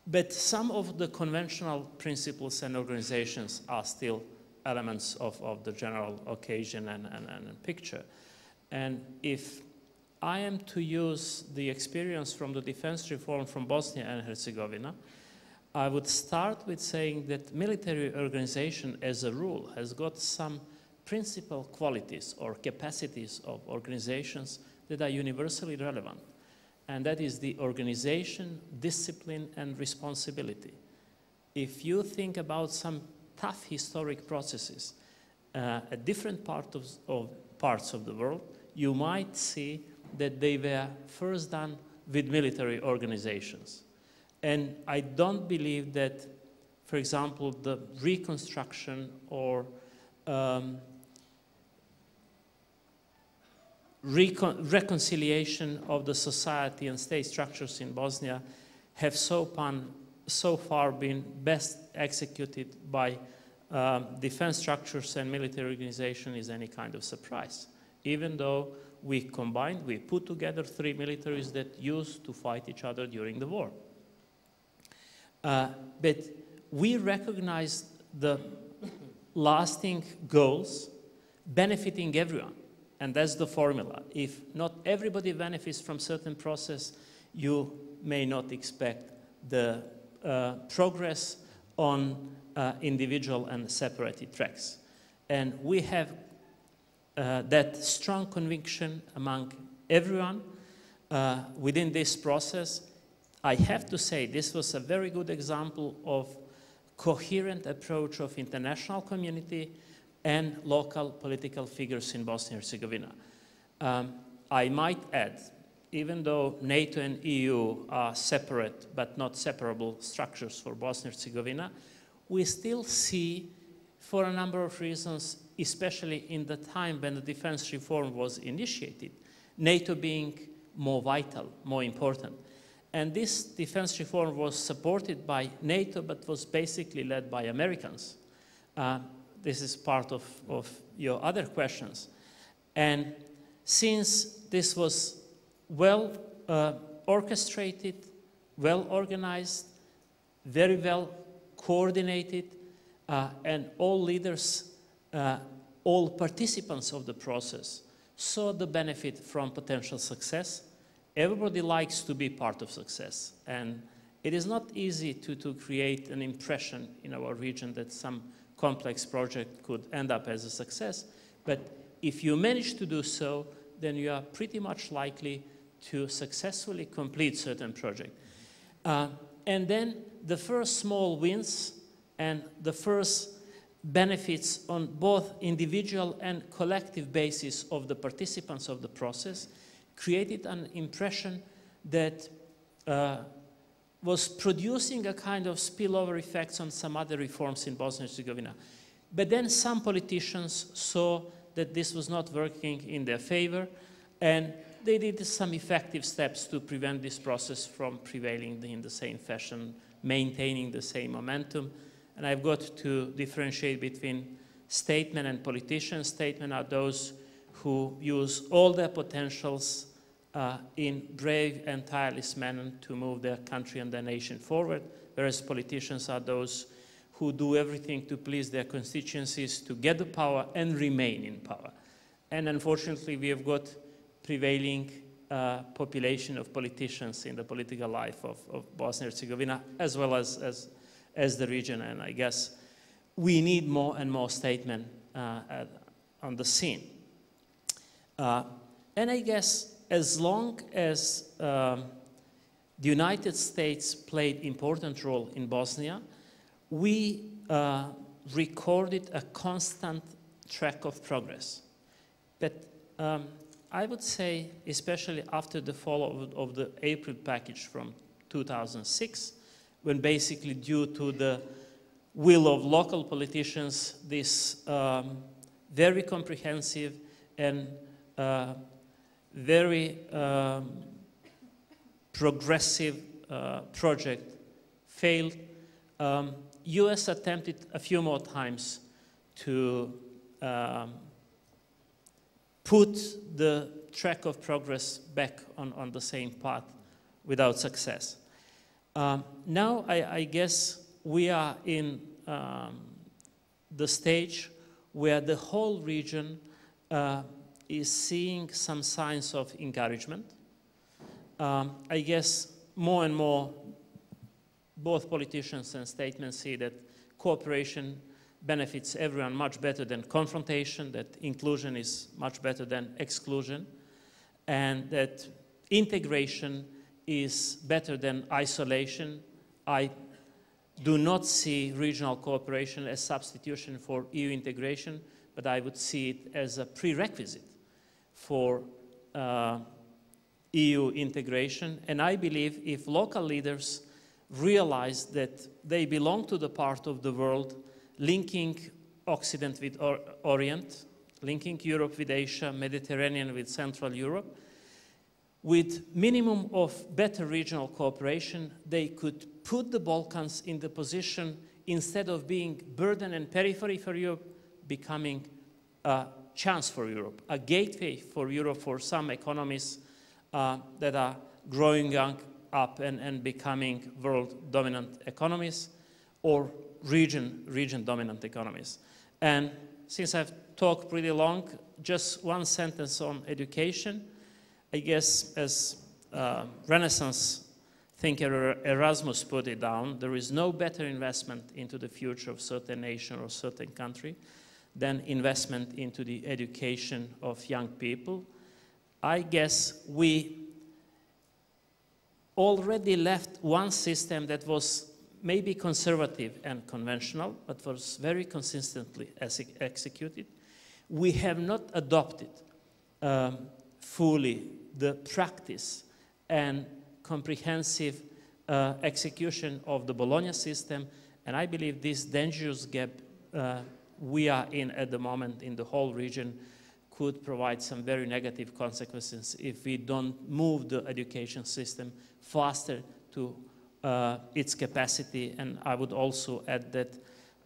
But some of the conventional principles and organizations are still elements of the general occasion and picture. And if I am to use the experience from the defense reform from Bosnia and Herzegovina, I would start with saying that military organization as a rule has got some principal qualities or capacities of organizations that are universally relevant. And that is the organization, discipline, and responsibility. If you think about some tough historic processes at different parts of the world, you might see that they were first done with military organizations. And I don't believe that, for example, the reconstruction or reconciliation of the society and state structures in Bosnia have so far been best executed by defense structures and military organization is any kind of surprise. Even though we put together three militaries that used to fight each other during the war. But we recognize the lasting goals benefiting everyone. And that's the formula. If not everybody benefits from certain process, you may not expect the progress on individual and separated tracks. And we have that strong conviction among everyone within this process. I have to say this was a very good example of coherent approach of international community and local political figures in Bosnia and Herzegovina. I might add, even though NATO and EU are separate but not separable structures for Bosnia and Herzegovina, we still see, for a number of reasons, especially in the time when the defense reform was initiated, NATO being more vital, more important. And this defense reform was supported by NATO, but was basically led by Americans. This is part of your other questions. And since this was well orchestrated, well organized, very well coordinated, and all leaders, all participants of the process saw the benefit from potential success. Everybody likes to be part of success. And it is not easy to create an impression in our region that some complex project could end up as a success. But if you manage to do so, then you are pretty much likely to successfully complete certain project. And then the first small wins and the first benefits on both individual and collective basis of the participants of the process, created an impression that was producing a kind of spillover effects on some other reforms in Bosnia and Herzegovina. But then some politicians saw that this was not working in their favor, and they did some effective steps to prevent this process from prevailing in the same fashion, maintaining the same momentum. And I've got to differentiate between statesmen and politicians. Statesmen are those who use all their potentials in brave and tireless manner to move their country and their nation forward, whereas politicians are those who do everything to please their constituencies, to get the power and remain in power. And unfortunately, we have got prevailing population of politicians in the political life of Bosnia and Herzegovina, as well as the region. And I guess we need more and more statesmen on the scene. And I guess as long as the United States played important role in Bosnia, we recorded a constant track of progress. But I would say, especially after the fall of the April package from 2006, when basically due to the will of local politicians, this very comprehensive and very progressive project failed, US attempted a few more times to put the track of progress back on the same path without success. Now I guess we are in the stage where the whole region is seeing some signs of encouragement. I guess more and more both politicians and statesmen see that cooperation benefits everyone much better than confrontation, that inclusion is much better than exclusion, and that integration is better than isolation. I do not see regional cooperation as substitution for EU integration, but I would see it as a prerequisite for EU integration. And I believe if local leaders realize that they belong to the part of the world linking Occident with Orient, linking Europe with Asia, Mediterranean with Central Europe, with minimum of better regional cooperation, they could put the Balkans in the position, instead of being burden and periphery for Europe, becoming a chance for Europe, a gateway for Europe for some economies that are growing up and becoming world dominant economies, or region dominant economies. And since I've talked pretty long, just one sentence on education. I guess as Renaissance thinker Erasmus put it down, there is no better investment into the future of certain nation or certain country than investment into the education of young people. I guess we already left one system that was maybe conservative and conventional, but was very consistently executed. We have not adopted fully the practice and comprehensive execution of the Bologna system, and I believe this dangerous gap we are in at the moment in the whole region could provide some very negative consequences if we don't move the education system faster to its capacity. And I would also add that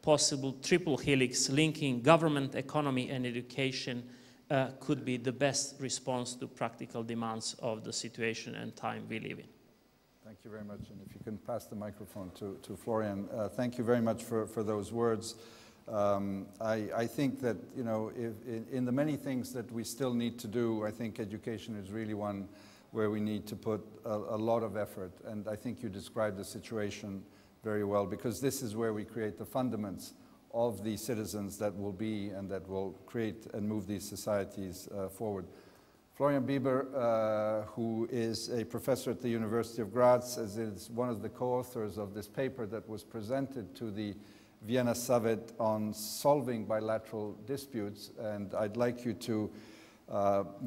possible triple helix linking government, economy, and education could be the best response to practical demands of the situation and time we live in. Thank you very much. And if you can pass the microphone to Florian. Thank you very much for those words. I think that, you know, in the many things that we still need to do, I think education is really one where we need to put a lot of effort. And I think you described the situation very well, because this is where we create the fundaments of the citizens that will be and that will create and move these societies forward. Florian Bieber, who is a professor at the University of Graz, is one of the co-authors of this paper that was presented to the Vienna Summit on solving bilateral disputes, and I'd like you to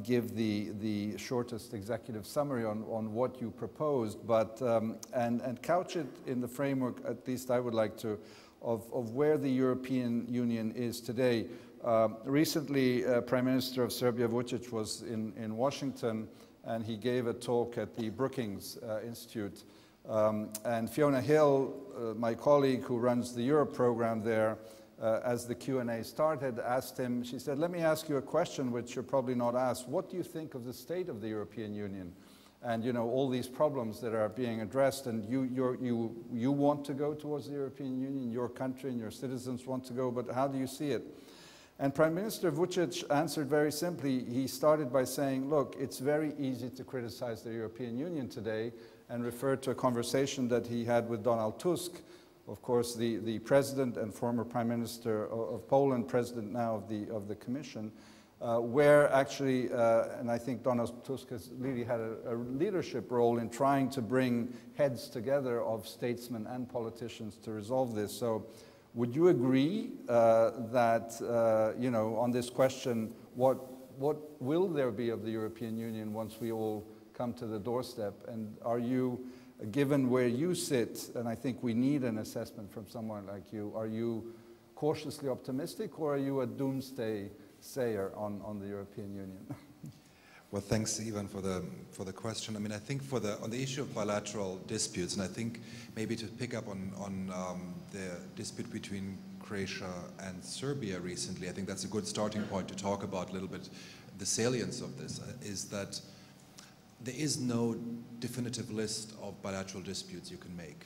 give the shortest executive summary on what you proposed, but and couch it in the framework, at least I would like to, of where the European Union is today. Recently, Prime Minister of Serbia Vučić was in Washington, and he gave a talk at the Brookings Institute. And Fiona Hill, my colleague who runs the Europe program there, as the Q&A started, asked him, she said, let me ask you a question which you're probably not asked. What do you think of the state of the European Union? And you know, all these problems that are being addressed, and you want to go towards the European Union, your country and your citizens want to go, but how do you see it? And Prime Minister Vučić answered very simply. He started by saying, look, it's very easy to criticize the European Union today, and referred to a conversation that he had with Donald Tusk, of course, the president and former Prime Minister of Poland, president now of the Commission, where actually, and I think Donald Tusk has really had a leadership role in trying to bring heads together of statesmen and politicians to resolve this. So would you agree that, you know, on this question, what will there be of the European Union once we all come to the doorstep? And are you, given where you sit, and I think we need an assessment from someone like you, are you cautiously optimistic, or are you a doomsday sayer on the European Union? Well, thanks, Ivan, for the question. I mean, I think on the issue of bilateral disputes, and I think maybe to pick up on the dispute between Croatia and Serbia recently, I think that's a good starting point to talk about a little bit the salience of this, is that there is no definitive list of bilateral disputes you can make.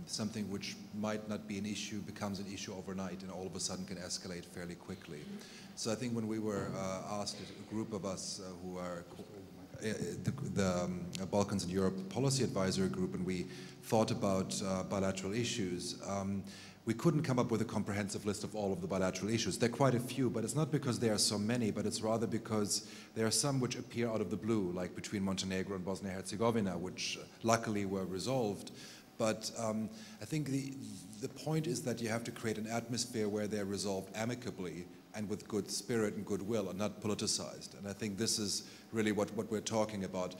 Something which might not be an issue becomes an issue overnight and all of a sudden can escalate fairly quickly. So I think when we were asked, a group of us who are the Balkans and Europe Policy Advisory Group, and we thought about bilateral issues, we couldn't come up with a comprehensive list of all of the bilateral issues. There are quite a few, but it's not because there are so many, but it's rather because there are some which appear out of the blue, like between Montenegro and Bosnia and Herzegovina, which luckily were resolved. But I think the point is that you have to create an atmosphere where they're resolved amicably and with good spirit and goodwill and not politicized. And I think this is really what we're talking about.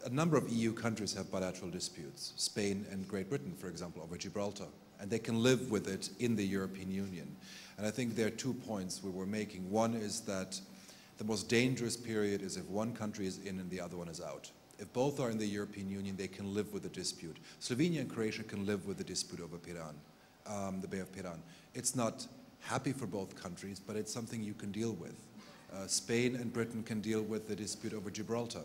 A number of EU countries have bilateral disputes, Spain and Great Britain, for example, over Gibraltar. And they can live with it in the European Union. And I think there are 2 points we were making. One is that the most dangerous period is if one country is in and the other one is out. If both are in the European Union, they can live with the dispute. Slovenia and Croatia can live with the dispute over Piran, the Bay of Piran. It's not happy for both countries, but it's something you can deal with. Spain and Britain can deal with the dispute over Gibraltar.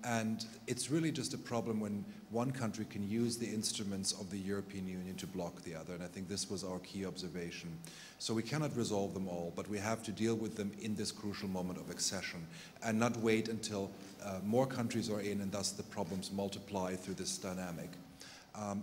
And it's really just a problem when one country can use the instruments of the European Union to block the other, and I think this was our key observation. So we cannot resolve them all, but we have to deal with them in this crucial moment of accession and not wait until more countries are in and thus the problems multiply through this dynamic.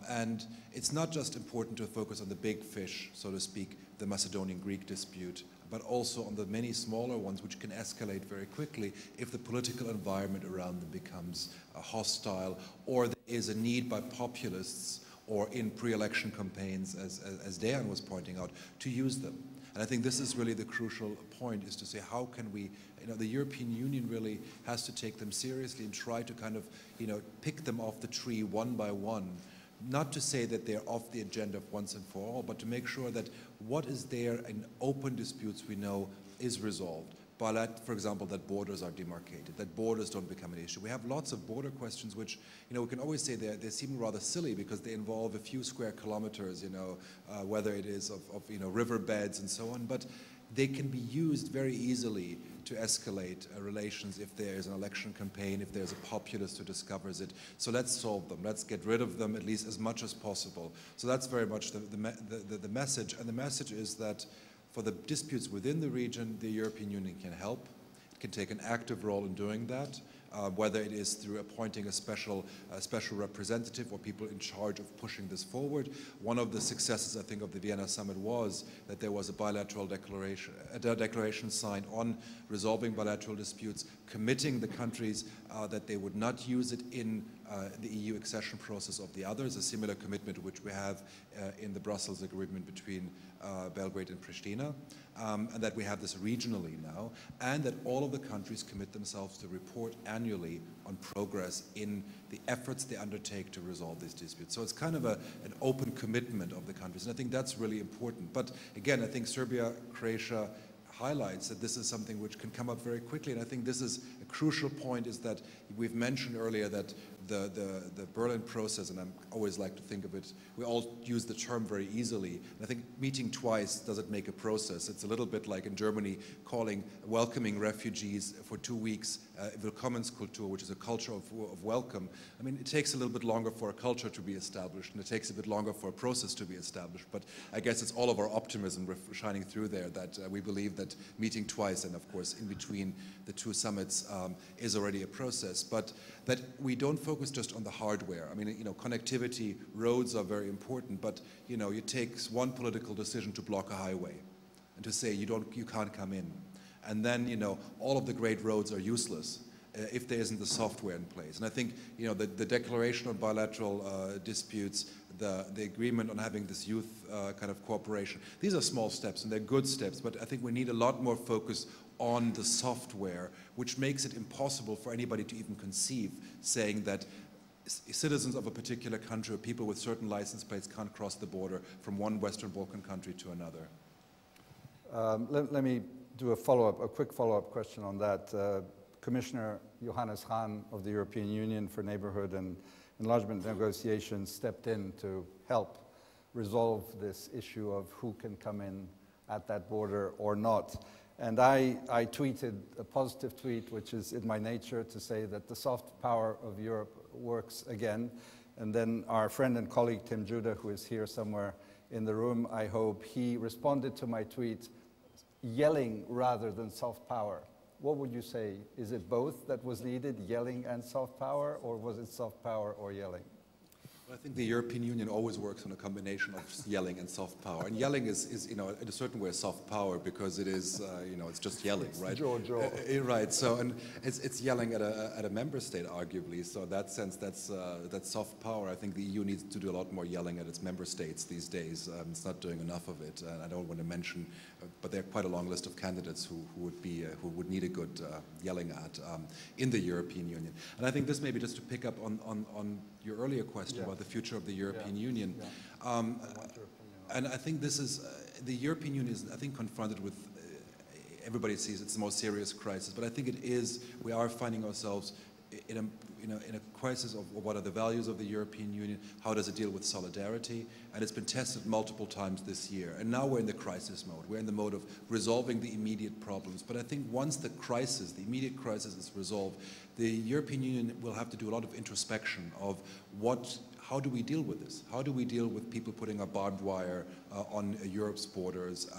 And it's not just important to focus on the big fish, so to speak, the Macedonian-Greek dispute, but also on the many smaller ones which can escalate very quickly if the political environment around them becomes hostile, or there is a need by populists or in pre-election campaigns, as Dejan was pointing out, to use them. And I think this is really the crucial point, is to say how can we, the European Union really has to take them seriously and try to kind of, pick them off the tree one by one. Not to say that they're off the agenda once and for all, but to make sure that what is there in open disputes we know is resolved. But for example, that borders are demarcated, that borders don't become an issue. We have lots of border questions which, we can always say they seem rather silly because they involve a few square kilometers, whether it is of riverbeds and so on, but they can be used very easily to escalate relations if there is an election campaign, if there's a populist who discovers it. So let's solve them. Let's get rid of them at least as much as possible. So that's very much the message. And the message is that for the disputes within the region, the European Union can help. It can take an active role in doing that, whether it is through appointing a special representative or people in charge of pushing this forward. One of the successes, I think, of the Vienna summit was that there was a bilateral declaration signed on resolving bilateral disputes, committing the countries that they would not use it in the EU accession process of the others, a similar commitment which we have in the Brussels agreement between Belgrade and Pristina, and that we have this regionally now, and that all of the countries commit themselves to report annually on progress in the efforts they undertake to resolve these disputes. So it's kind of an open commitment of the countries, and I think that's really important. But again, I think Serbia, Croatia highlights that this is something which can come up very quickly, and I think this is a crucial point, is that we've mentioned earlier that the Berlin process, and I always like to think of it, we all use the term very easily, and I think meeting twice doesn't make a process. It's a little bit like in Germany welcoming refugees for 2 weeks, Willkommenskultur, which is a culture of welcome. I mean, it takes a little bit longer for a culture to be established, and it takes a bit longer for a process to be established, but I guess it's all of our optimism shining through there, that we believe that meeting twice, and of course in between the two summits, is already a process, but that we don't focus just on the hardware. I mean, connectivity, roads are very important, but it takes one political decision to block a highway and to say you can't come in, and then all of the great roads are useless if there isn't the software in place. And I think the declaration on bilateral disputes, the agreement on having this youth kind of cooperation, these are small steps and they're good steps, but I think we need a lot more focus on the software, which makes it impossible for anybody to even conceive saying that citizens of a particular country or people with certain license plates can't cross the border from one Western Balkan country to another. Let me do a quick follow-up question on that. Commissioner Johannes Hahn of the European Union for Neighbourhood and Enlargement negotiations stepped in to help resolve this issue of who can come in at that border or not. And I tweeted a positive tweet, which is in my nature, to say that the soft power of Europe works again. And then our friend and colleague Tim Judah, who is here somewhere in the room, I hope, he responded to my tweet yelling rather than soft power. What would you say? Is it both that was needed, yelling and soft power, or was it soft power or yelling? I think the European Union always works on a combination of yelling and soft power. And yelling is in a certain way, soft power, because it is, it's just yelling, it's right? Jaw. Right. So, and it's yelling at a member state, arguably. So in that sense, that's soft power. I think the EU needs to do a lot more yelling at its member states these days. It's not doing enough of it. And I don't want to mention, but there are quite a long list of candidates who would need a good yelling at in the European Union. And I think this maybe just to pick up on your earlier question about the future of the European Union. And I think this is, the European Union is, I think, confronted with, everybody sees it's the most serious crisis, but I think it is, we are finding ourselves in a crisis of what are the values of the European Union, how does it deal with solidarity, and it's been tested multiple times this year. And now we're in the crisis mode. We're in the mode of resolving the immediate problems. But I think once the immediate crisis is resolved, the European Union will have to do a lot of introspection of how do we deal with this? How do we deal with people putting a barbed wire on Europe's borders?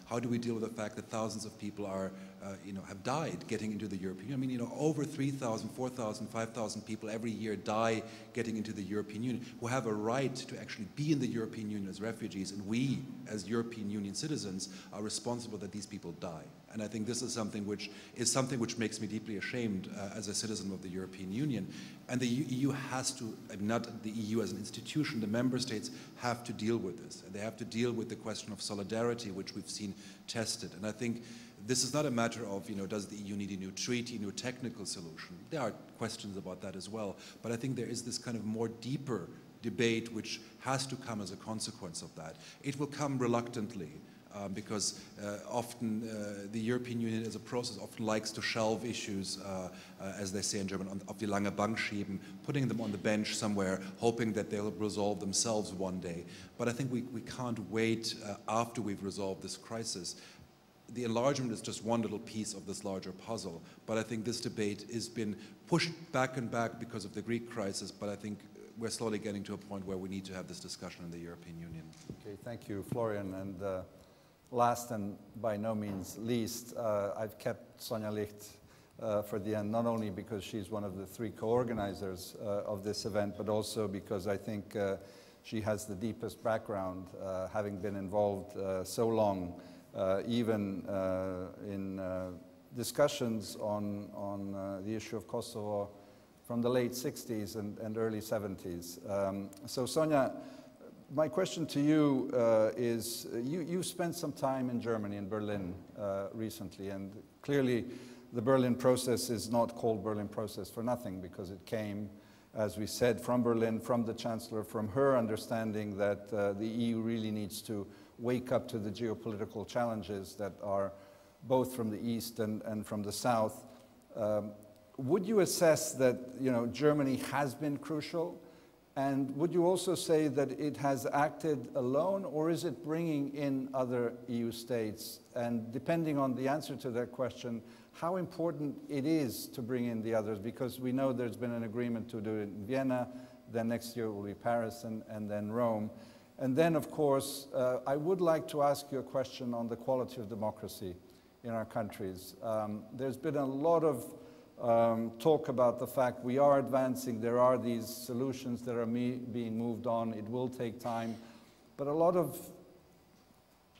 How do we deal with the fact that thousands of people have died getting into the European Union? I mean, over 3,000, 4,000, 5,000 people every year die getting into the European Union, who have a right to actually be in the European Union as refugees, and we, as European Union citizens, are responsible that these people die. And I think this is something which makes me deeply ashamed as a citizen of the European Union. And the EU has to, not the EU as an institution, the member states have to deal with this. And they have to deal with the question of solidarity, which we've seen tested. And I think this is not a matter of, does the EU need a new treaty, a new technical solution? There are questions about that as well. But I think there is this kind of more deeper debate which has to come as a consequence of that. It will come reluctantly. Because often the European Union as a process often likes to shelve issues, as they say in German, auf die lange Bank schieben, putting them on the bench somewhere, hoping that they'll resolve themselves one day. But I think we can't wait after we've resolved this crisis. The enlargement is just one little piece of this larger puzzle, but I think this debate has been pushed back and back because of the Greek crisis, but I think we're slowly getting to a point where we need to have this discussion in the European Union. Okay, thank you, Florian. And last and by no means least, I've kept Sonja Licht for the end, not only because she's one of the 3 co-organizers of this event, but also because I think she has the deepest background, having been involved so long, even in discussions on the issue of Kosovo from the late 60s and early 70s. So Sonia, my question to you is, you spent some time in Germany, in Berlin recently, and clearly the Berlin process is not called Berlin process for nothing, because it came, as we said, from Berlin, from the Chancellor, from her understanding that the EU really needs to wake up to the geopolitical challenges that are both from the East and from the South. Would you assess that, you know, Germany has been crucial? And would you also say that it has acted alone, or is it bringing in other EU states? And depending on the answer to that question, how important it is to bring in the others, because we know there's been an agreement to do it in Vienna, then next year will be Paris and then Rome. And then, of course, I would like to ask you a question on the quality of democracy in our countries. There's been a lot of talk about the fact we are advancing, there are these solutions that are being moved on, it will take time, but a lot of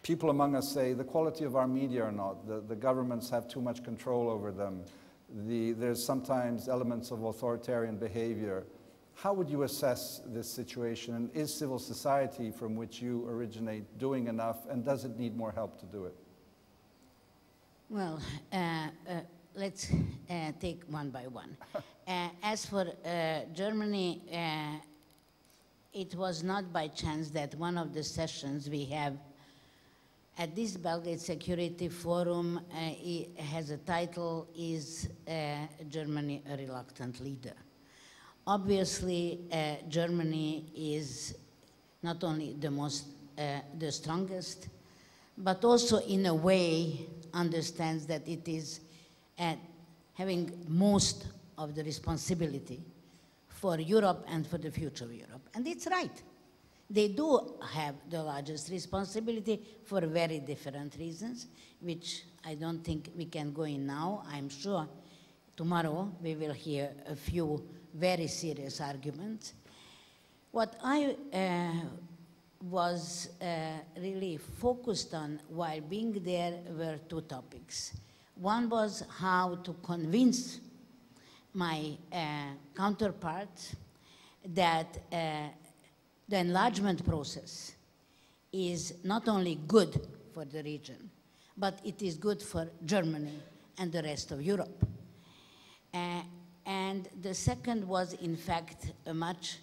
people among us say the quality of our media are not, the governments have too much control over them, there's sometimes elements of authoritarian behavior. How would you assess this situation, and is civil society from which you originate doing enough, and does it need more help to do it? Well, let's take one by one. As for Germany, it was not by chance that one of the sessions we have at this Belgrade Security Forum has a title, Is Germany a Reluctant Leader? Obviously, Germany is not only the strongest, but also in a way understands that it is having most of the responsibility for Europe and for the future of Europe. And it's right. They do have the largest responsibility for very different reasons, which I don't think we can go in now. I'm sure tomorrow we will hear a few very serious arguments. What I was really focused on while being there were two topics. One was how to convince my counterparts that the enlargement process is not only good for the region, but it is good for Germany and the rest of Europe. And the second was, in fact, a much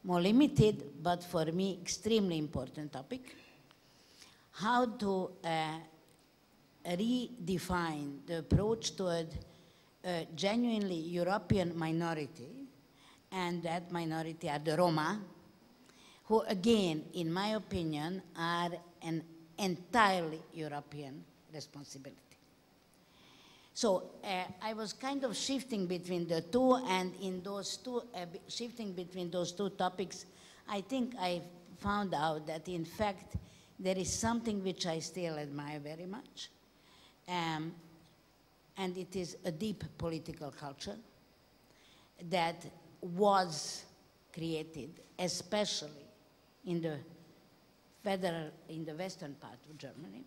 more limited, but for me, extremely important topic: how to redefine the approach toward a genuinely European minority, and that minority are the Roma, who again, in my opinion, are an entirely European responsibility. So I was kind of shifting between the two, and in those two, shifting between those two topics, I think I found out that in fact there is something which I still admire very much, and it is a deep political culture that was created, especially in the western part of Germany,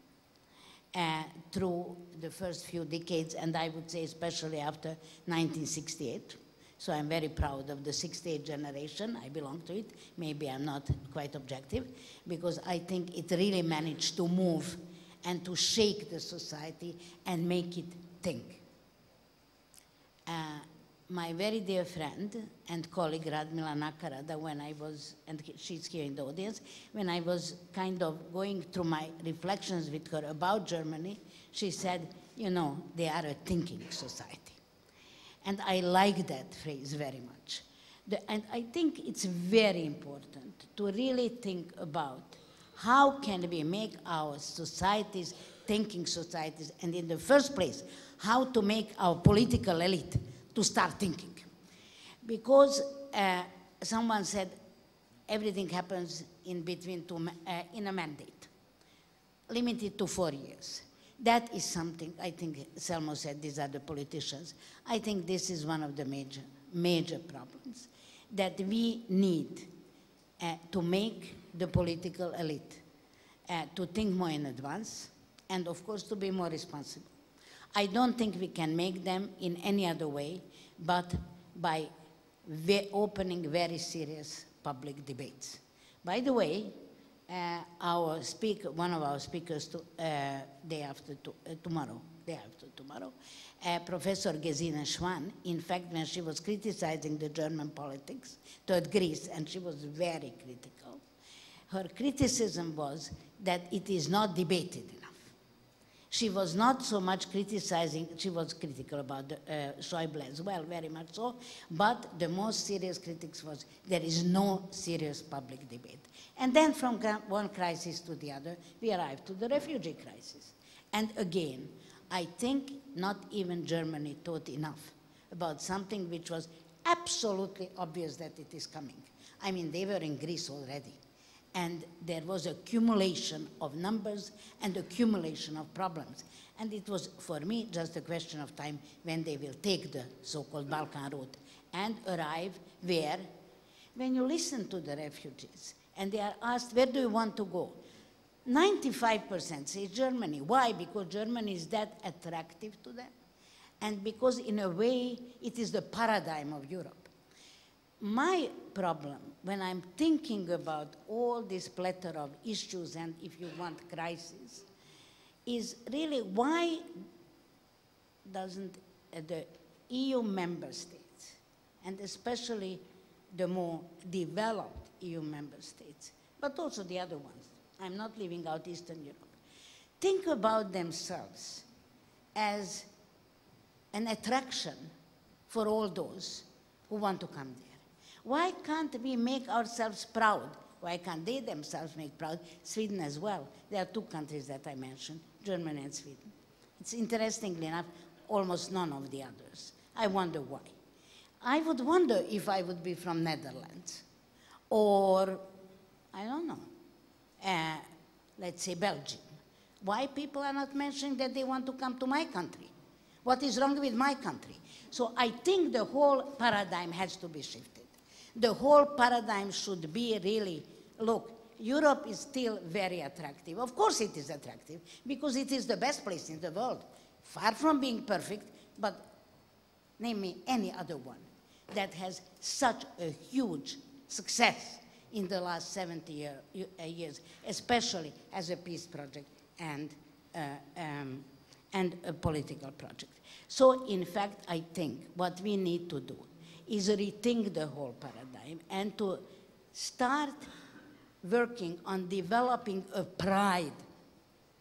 through the first few decades, and I would say especially after 1968. So I'm very proud of the 68 generation. I belong to it. Maybe I'm not quite objective, because I think it really managed to move and to shake the society and make it think. My very dear friend and colleague Radmila Nakarada, when I was, and she's here in the audience, when I was kind of going through my reflections with her about Germany, she said, you know, they are a thinking society. And I like that phrase very much. And I think it's very important to really think about how can we make our societies thinking societies, and in the first place, how to make our political elite to start thinking. Because someone said everything happens in between in a mandate, limited to 4 years. That is something, I think Selmo said these are the politicians. I think this is one of the major problems, that we need to make the political elite to think more in advance, and of course to be more responsible. I don't think we can make them in any other way but by opening very serious public debates. By the way, one of our speakers day after tomorrow, Professor Gesine Schwan, in fact, when she was criticizing the German politics toward Greece, and she was very critical, her criticism was that it is not debated enough. She was not so much criticizing, she was critical about Schäuble as well, very much so, but the most serious critics was there is no serious public debate. And then from one crisis to the other, we arrived to the refugee crisis. And again, I think not even Germany thought enough about something which was absolutely obvious that it is coming. I mean, they were in Greece already. And there was accumulation of numbers and accumulation of problems. And it was, for me, just a question of time when they will take the so-called Balkan route and arrive where, when you listen to the refugees, and they are asked, where do you want to go? 95% say Germany. Why? Because Germany is that attractive to them. And because, in a way, it is the paradigm of Europe. My problem, when I'm thinking about all this plethora of issues and, if you want, crises, is really why doesn't the EU member states, and especially the more developed EU member states, but also the other ones, I'm not leaving out Eastern Europe, think about themselves as an attraction for all those who want to come there. Why can't we make ourselves proud? Why can't they themselves make proud? Sweden as well. There are two countries that I mentioned, Germany and Sweden. It's interestingly enough, almost none of the others. I wonder why. I would wonder if I would be from Netherlands or, I don't know, let's say Belgium. Why people are not mentioning that they want to come to my country? What is wrong with my country? So I think the whole paradigm has to be shifted. The whole paradigm should be really, look, Europe is still very attractive. Of course it is attractive, because it is the best place in the world. Far from being perfect, but name me any other one that has such a huge success in the last 70 years, especially as a peace project and a political project. So, in fact, I think what we need to do is rethink the whole paradigm and to start working on developing a pride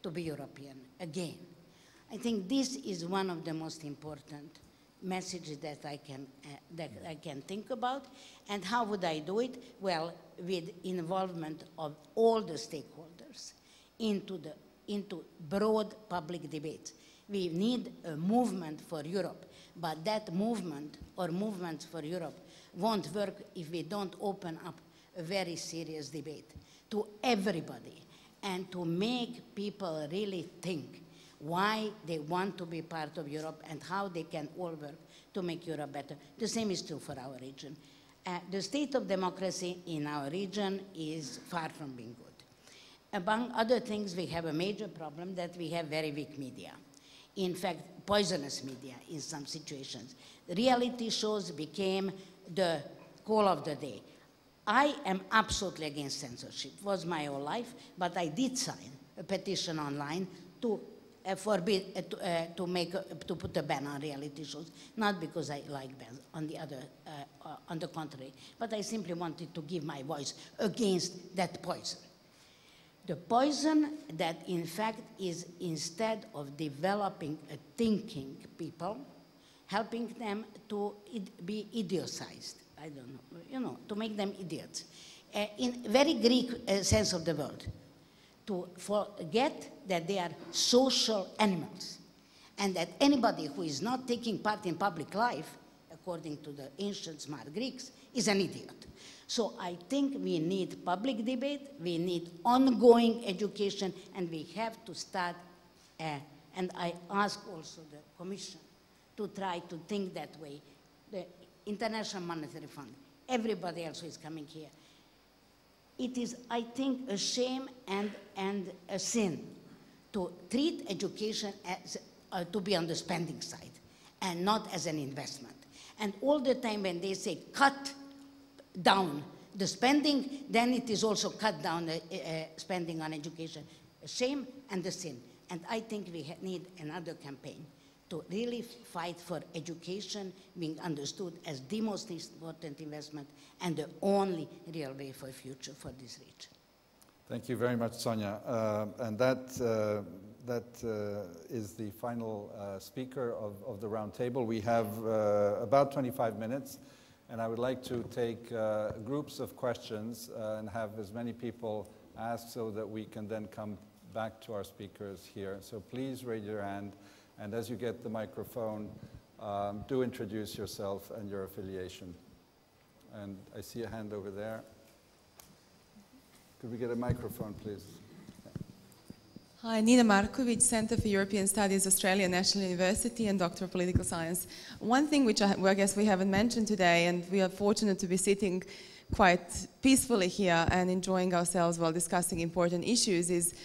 to be European again. I think this is one of the most important messages that I can think about. And how would I do it? Well, with involvement of all the stakeholders into broad public debates. We need a movement for Europe, but that movement or movements for Europe won't work if we don't open up a very serious debate to everybody and to make people really think why they want to be part of Europe and how they can all work to make Europe better. The same is true for our region. The state of democracy in our region is far from being good. Among other things, we have a major problem that we have very weak media. In fact, poisonous media in some situations. Reality shows became the call of the day. I am absolutely against censorship. It was my whole life, but I did sign a petition online to forbid, to put a ban on reality shows, not because I like bans, on the contrary, but I simply wanted to give my voice against that poison. The poison that, in fact, is instead of developing a thinking people, helping them to be idiotized. I don't know, to make them idiots. In very Greek sense of the word, to forget that they are social animals and that anybody who is not taking part in public life, according to the ancient smart Greeks, is an idiot. So I think we need public debate, we need ongoing education, and we have to start, and I ask also the Commission to try to think that way. The International Monetary Fund, everybody else who is coming here. It is, I think, a shame and a sin to treat education as, to be on the spending side and not as an investment. And all the time when they say cut down the spending, then it is also cut down spending on education. A shame and a sin. And I think we need another campaign to really fight for education being understood as the most important investment and the only real way for the future for this region. Thank you very much, Sonia. And that is the final speaker of the round table. We have about 25 minutes, and I would like to take groups of questions and have as many people ask so that we can then come back to our speakers here. So please raise your hand, and as you get the microphone, do introduce yourself and your affiliation. And I see a hand over there. Could we get a microphone, please? Hi, Nina Markovic, Center for European Studies, Australia National University, and Doctor of Political Science. One thing which I guess we haven't mentioned today, and we are fortunate to be sitting quite peacefully here and enjoying ourselves while discussing important issues, is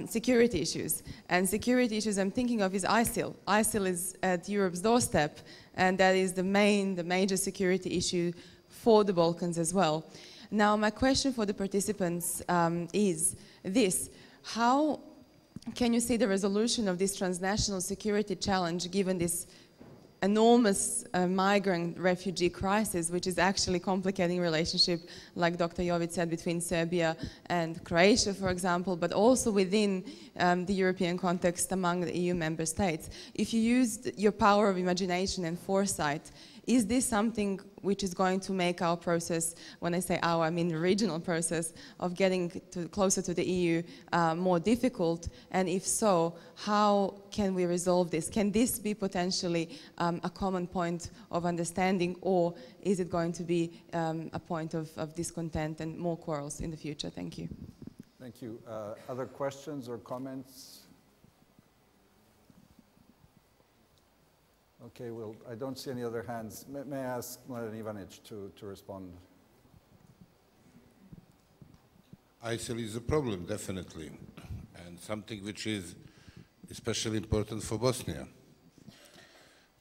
security issues. And security issues I'm thinking of is ISIL. ISIL is at Europe's doorstep, and that is the major security issue for the Balkans as well. Now, my question for the participants is this: how can you see the resolution of this transnational security challenge given this enormous migrant refugee crisis, which is actually complicating relationship, like Dr. Jović said, between Serbia and Croatia, for example, but also within the European context among the EU member states? If you used your power of imagination and foresight, is this something which is going to make our process, when I say our, I mean the regional process of getting closer to the EU more difficult? And if so, how can we resolve this? Can this be potentially a common point of understanding, or is it going to be a point of discontent and more quarrels in the future? Thank you. Thank you. Other questions or comments? Okay, well, I don't see any other hands. May I ask Mladen Ivanić to respond? ISIL is a problem, definitely, and something which is especially important for Bosnia.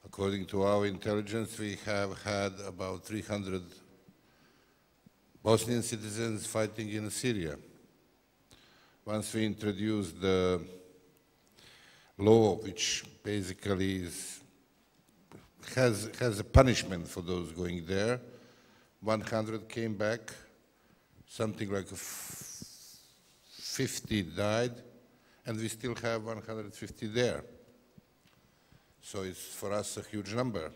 According to our intelligence, we have had about 300 Bosnian citizens fighting in Syria. Once we introduced the law, which basically has a punishment for those going there, 100 came back, something like 50 died, and we still have 150 there. So it's for us a huge number.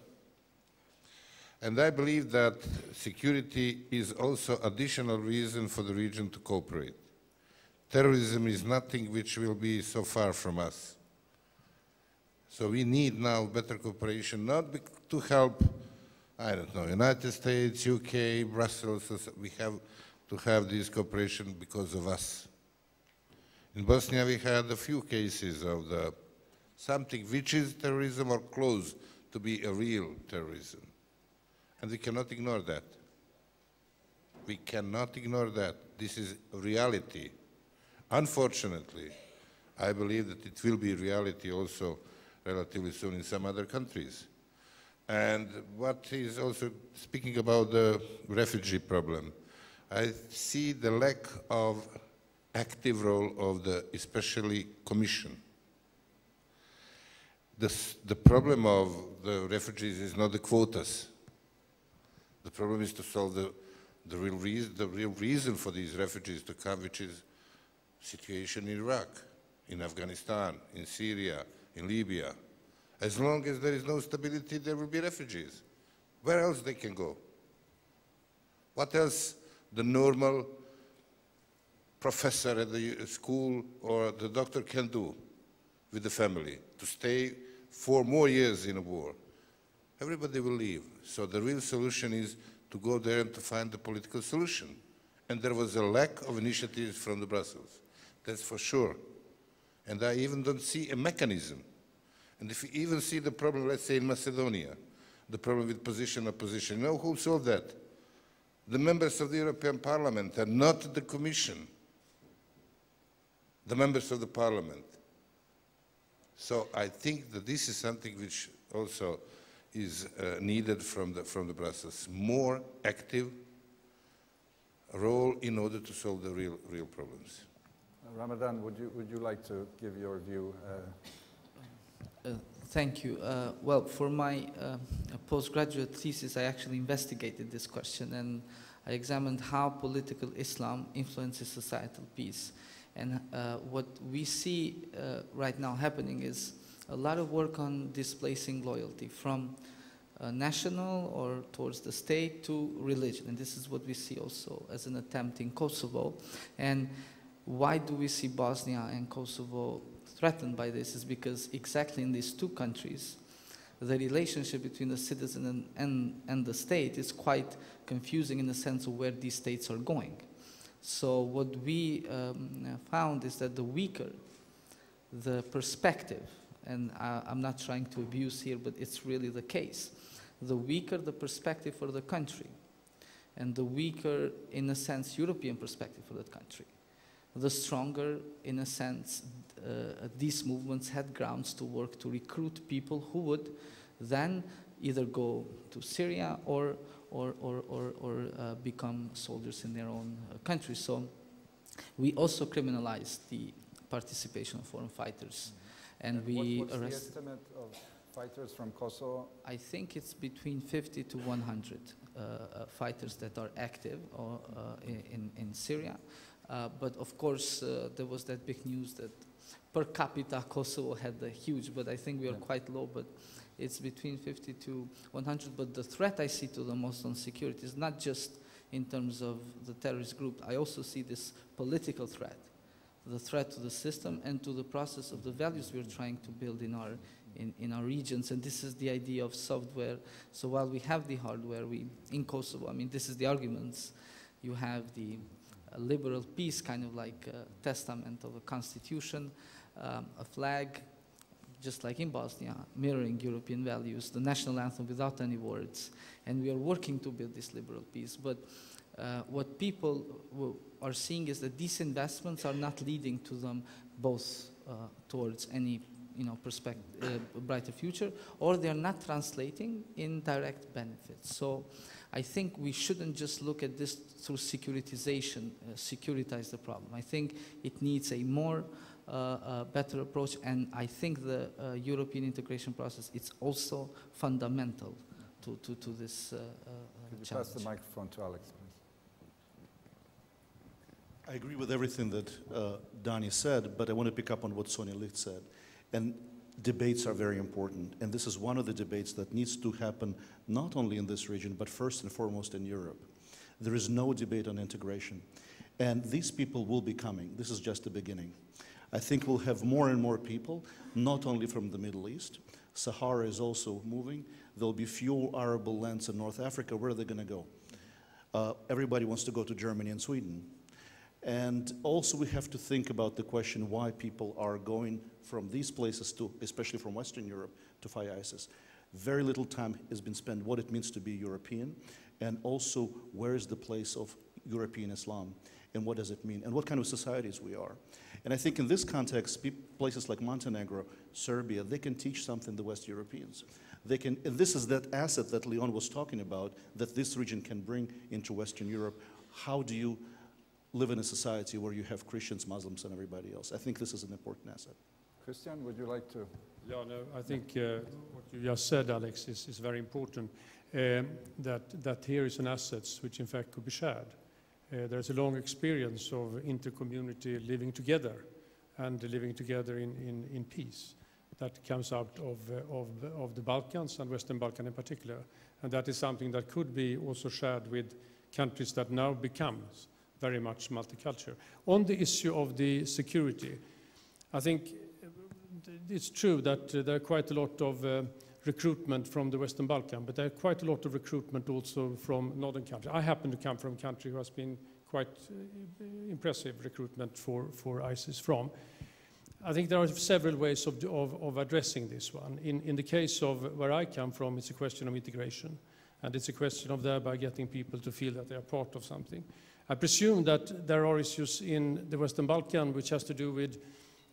And I believe that security is also additional reason for the region to cooperate. Terrorism is nothing which will be so far from us. So we need now better cooperation, not to help, I don't know, United States, UK, Brussels. We have to have this cooperation because of us. In Bosnia, we had a few cases of something which is terrorism or close to be a real terrorism. And we cannot ignore that. We cannot ignore that. This is reality. Unfortunately, I believe that it will be reality also relatively soon in some other countries. And what is also, speaking about the refugee problem, I see the lack of active role of the, especially Commission. The problem of the refugees is not the quotas. The problem is to solve the real reason for these refugees to come, which is situation in Iraq, in Afghanistan, in Syria, in Libya. As long as there is no stability, there will be refugees. Where else they can go? What else the normal professor at the school or the doctor can do with the family to stay 4 more years in a war? Everybody will leave. So the real solution is to go there and to find the political solution. And there was a lack of initiatives from the Brussels. That's for sure. And I even don't see a mechanism. And if you even see the problem, let's say in Macedonia, the problem with position opposition, you know who solved that? The members of the European Parliament and not the Commission. The members of the Parliament. So I think that this is something which also is needed from the process. More active role in order to solve the real problems. Ramadan, would you like to give your view? Thank you. Well, for my postgraduate thesis, I actually investigated this question, and I examined how political Islam influences societal peace. And what we see right now happening is a lot of work on displacing loyalty from national or towards the state to religion. And this is what we see also as an attempt in Kosovo. And why do we see Bosnia and Kosovo threatened by this? Is because exactly in these two countries, the relationship between the citizen and the state is quite confusing in the sense of where these states are going. So what we found is that the weaker the perspective, and I'm not trying to abuse here, but it's really the case, the weaker the perspective for the country, and the weaker, in a sense, European perspective for that country, the stronger, in a sense, these movements had grounds to work to recruit people who would then either go to Syria or become soldiers in their own country. So we also criminalized the participation of foreign fighters. And we what's arrested... the estimate of fighters from Kosovo? I think it's between 50 to 100 fighters that are active in Syria. But of course, there was that big news that per capita Kosovo had a huge, but I think we are quite low, but it's between 50 to 100. But the threat I see to the Muslim security is not just in terms of the terrorist group. I also see this political threat, the threat to the system and to the process of the values we're trying to build in our regions. And this is the idea of software. So while we have the hardware, in Kosovo, I mean, this is the arguments. You have the liberal peace, kind of like a testament of a constitution, a flag, just like in Bosnia, mirroring European values, the national anthem without any words. And we are working to build this liberal peace. But what people are seeing is that these investments are not leading to them both towards any brighter future, or they are not translating in direct benefits. So I think we shouldn't just look at this through securitization, securitize the problem. I think it needs a more better approach, and I think the European integration process is also fundamental to this Could you challenge. pass the microphone to Alex, please? I agree with everything that Dani said, but I want to pick up on what Sonia Licht said. And debates are very important, and this is one of the debates that needs to happen not only in this region, but first and foremost in Europe. There is no debate on integration, and these people will be coming. This is just the beginning. I think we'll have more and more people, not only from the Middle East. Sahara is also moving. There'll be few arable lands in North Africa. Where are they going to go? Everybody wants to go to Germany and Sweden. And also we have to think about the question why people are going from these places to, especially from Western Europe, to fight ISIS. Very little time has been spent what it means to be European, and also where is the place of European Islam, and what does it mean, and what kind of societies we are. And I think in this context, places like Montenegro, Serbia, they can teach something to West Europeans. They can, and this is that asset that Leon was talking about, that this region can bring into Western Europe. How do you live in a society where you have Christians, Muslims, and everybody else? I think this is an important asset. Christian, would you like to? Yeah, no, I think what you just said, Alex, is very important, that here is an asset which in fact could be shared. There's a long experience of inter-community living together and living together in peace. That comes out of the Balkans and Western Balkan in particular. And that is something that could be also shared with countries that now becomes very much multicultural. On the issue of the security, I think it's true that there are quite a lot of recruitment from the Western Balkan, but there are quite a lot of recruitment also from northern countries. I happen to come from a country who has been quite impressive recruitment for ISIS from. I think there are several ways of addressing this one. In the case of where I come from, it's a question of integration, and it's a question of thereby getting people to feel that they are part of something. I presume that there are issues in the Western Balkan which has to do with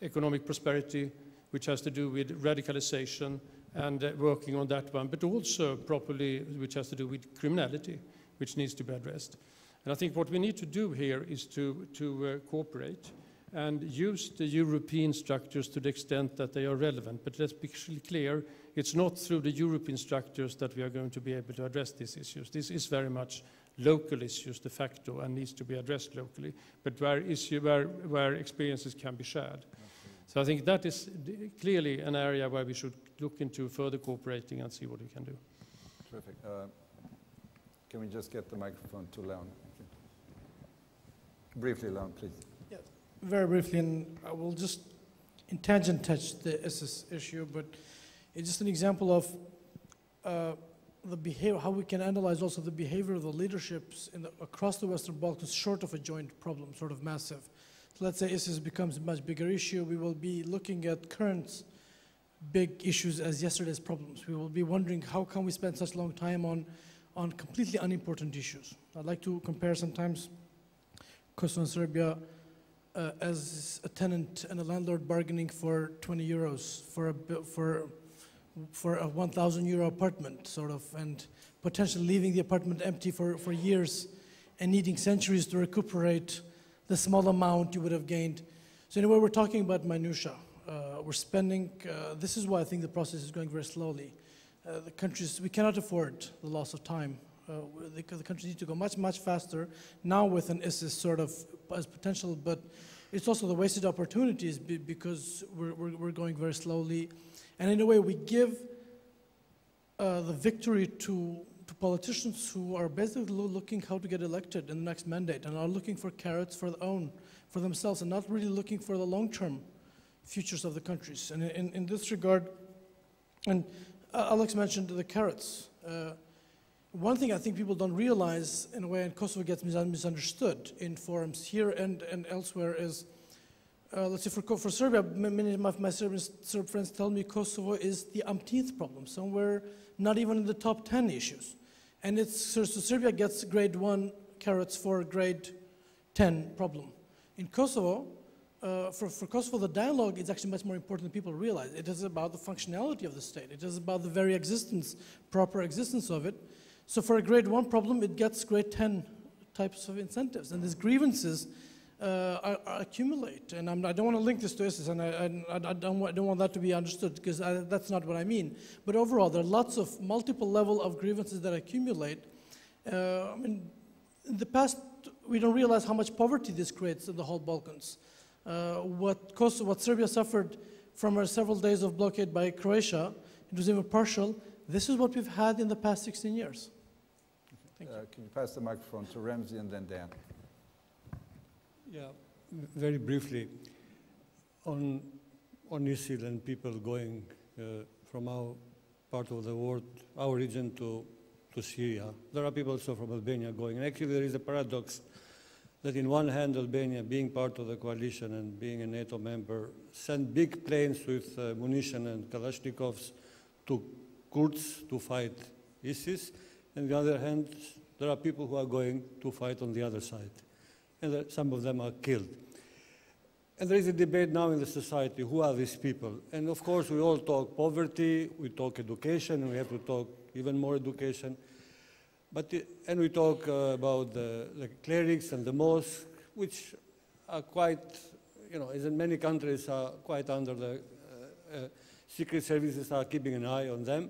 economic prosperity, which has to do with radicalization, and working on that one, but also properly, which has to do with criminality, which needs to be addressed. And I think what we need to do here is to cooperate and use the European structures to the extent that they are relevant. But let's be clear, it's not through the European structures that we are going to be able to address these issues. This is very much local issues de facto and needs to be addressed locally, but where experiences can be shared. So I think that is clearly an area where we should look into further cooperating and see what we can do. Terrific. Can we just get the microphone to Leon? Briefly, Leon, please. Yeah, very briefly, and I will just in tangent touch the ISIS issue, but it's just an example of the behavior, how we can analyze also the behavior of the leaderships across the Western Balkans short of a joint problem, sort of massive. So let's say ISIS becomes a much bigger issue. We will be looking at current big issues as yesterday's problems. We will be wondering how can we spend such long time on completely unimportant issues. I'd like to compare sometimes Kosovo and Serbia as a tenant and a landlord bargaining for 20 euros for a 1,000 euro apartment, sort of, and potentially leaving the apartment empty for years and needing centuries to recuperate the small amount you would have gained. So anyway, we're talking about minutiae. We're spending, this is why I think the process is going very slowly. The countries, we cannot afford the loss of time. The countries need to go much, much faster, now with an ISIS sort of as potential, but it's also the wasted opportunities because we're going very slowly. And in a way, we give the victory to politicians who are basically looking how to get elected in the next mandate and are looking for carrots for themselves and not really looking for the long-term futures of the countries. And in this regard, and Alex mentioned the carrots. One thing I think people don't realize, in a way, and Kosovo gets misunderstood in forums here and elsewhere, is, let's say for Serbia, many of my Serb friends tell me Kosovo is the umpteenth problem, somewhere not even in the top 10 issues. And so Serbia gets grade 1 carrots for grade 10 problem. In Kosovo, for Kosovo, the dialogue is actually much more important than people realize. It is about the functionality of the state. It is about the very existence, proper existence of it. So for a grade 1 problem, it gets grade 10 types of incentives. And these grievances accumulate. And I don't want to link this to ISIS, and I don't want that to be understood, because that's not what I mean. But overall, there are lots of multiple level of grievances that accumulate. I mean, in the past, we don't realize how much poverty this creates in the whole Balkans. What Serbia suffered from several days of blockade by Croatia, it was even partial. This is what we've had in the past 16 years. Thank you. Can you pass the microphone to Remzi and then Dan? Yeah, very briefly, on ISIL and people going from our part of the world, our region to Syria. There are people also from Albania going. And actually there is a paradox that in one hand Albania, being part of the coalition and being a NATO member, sent big planes with munition and Kalashnikovs to Kurds to fight ISIS. And on the other hand, there are people who are going to fight on the other side. And some of them are killed. And there is a debate now in the society, who are these people? And of course, we all talk poverty, we talk education, and we have to talk even more education. And we talk about the clerics and the mosque, which are quite, as in many countries, are quite under the secret services are keeping an eye on them.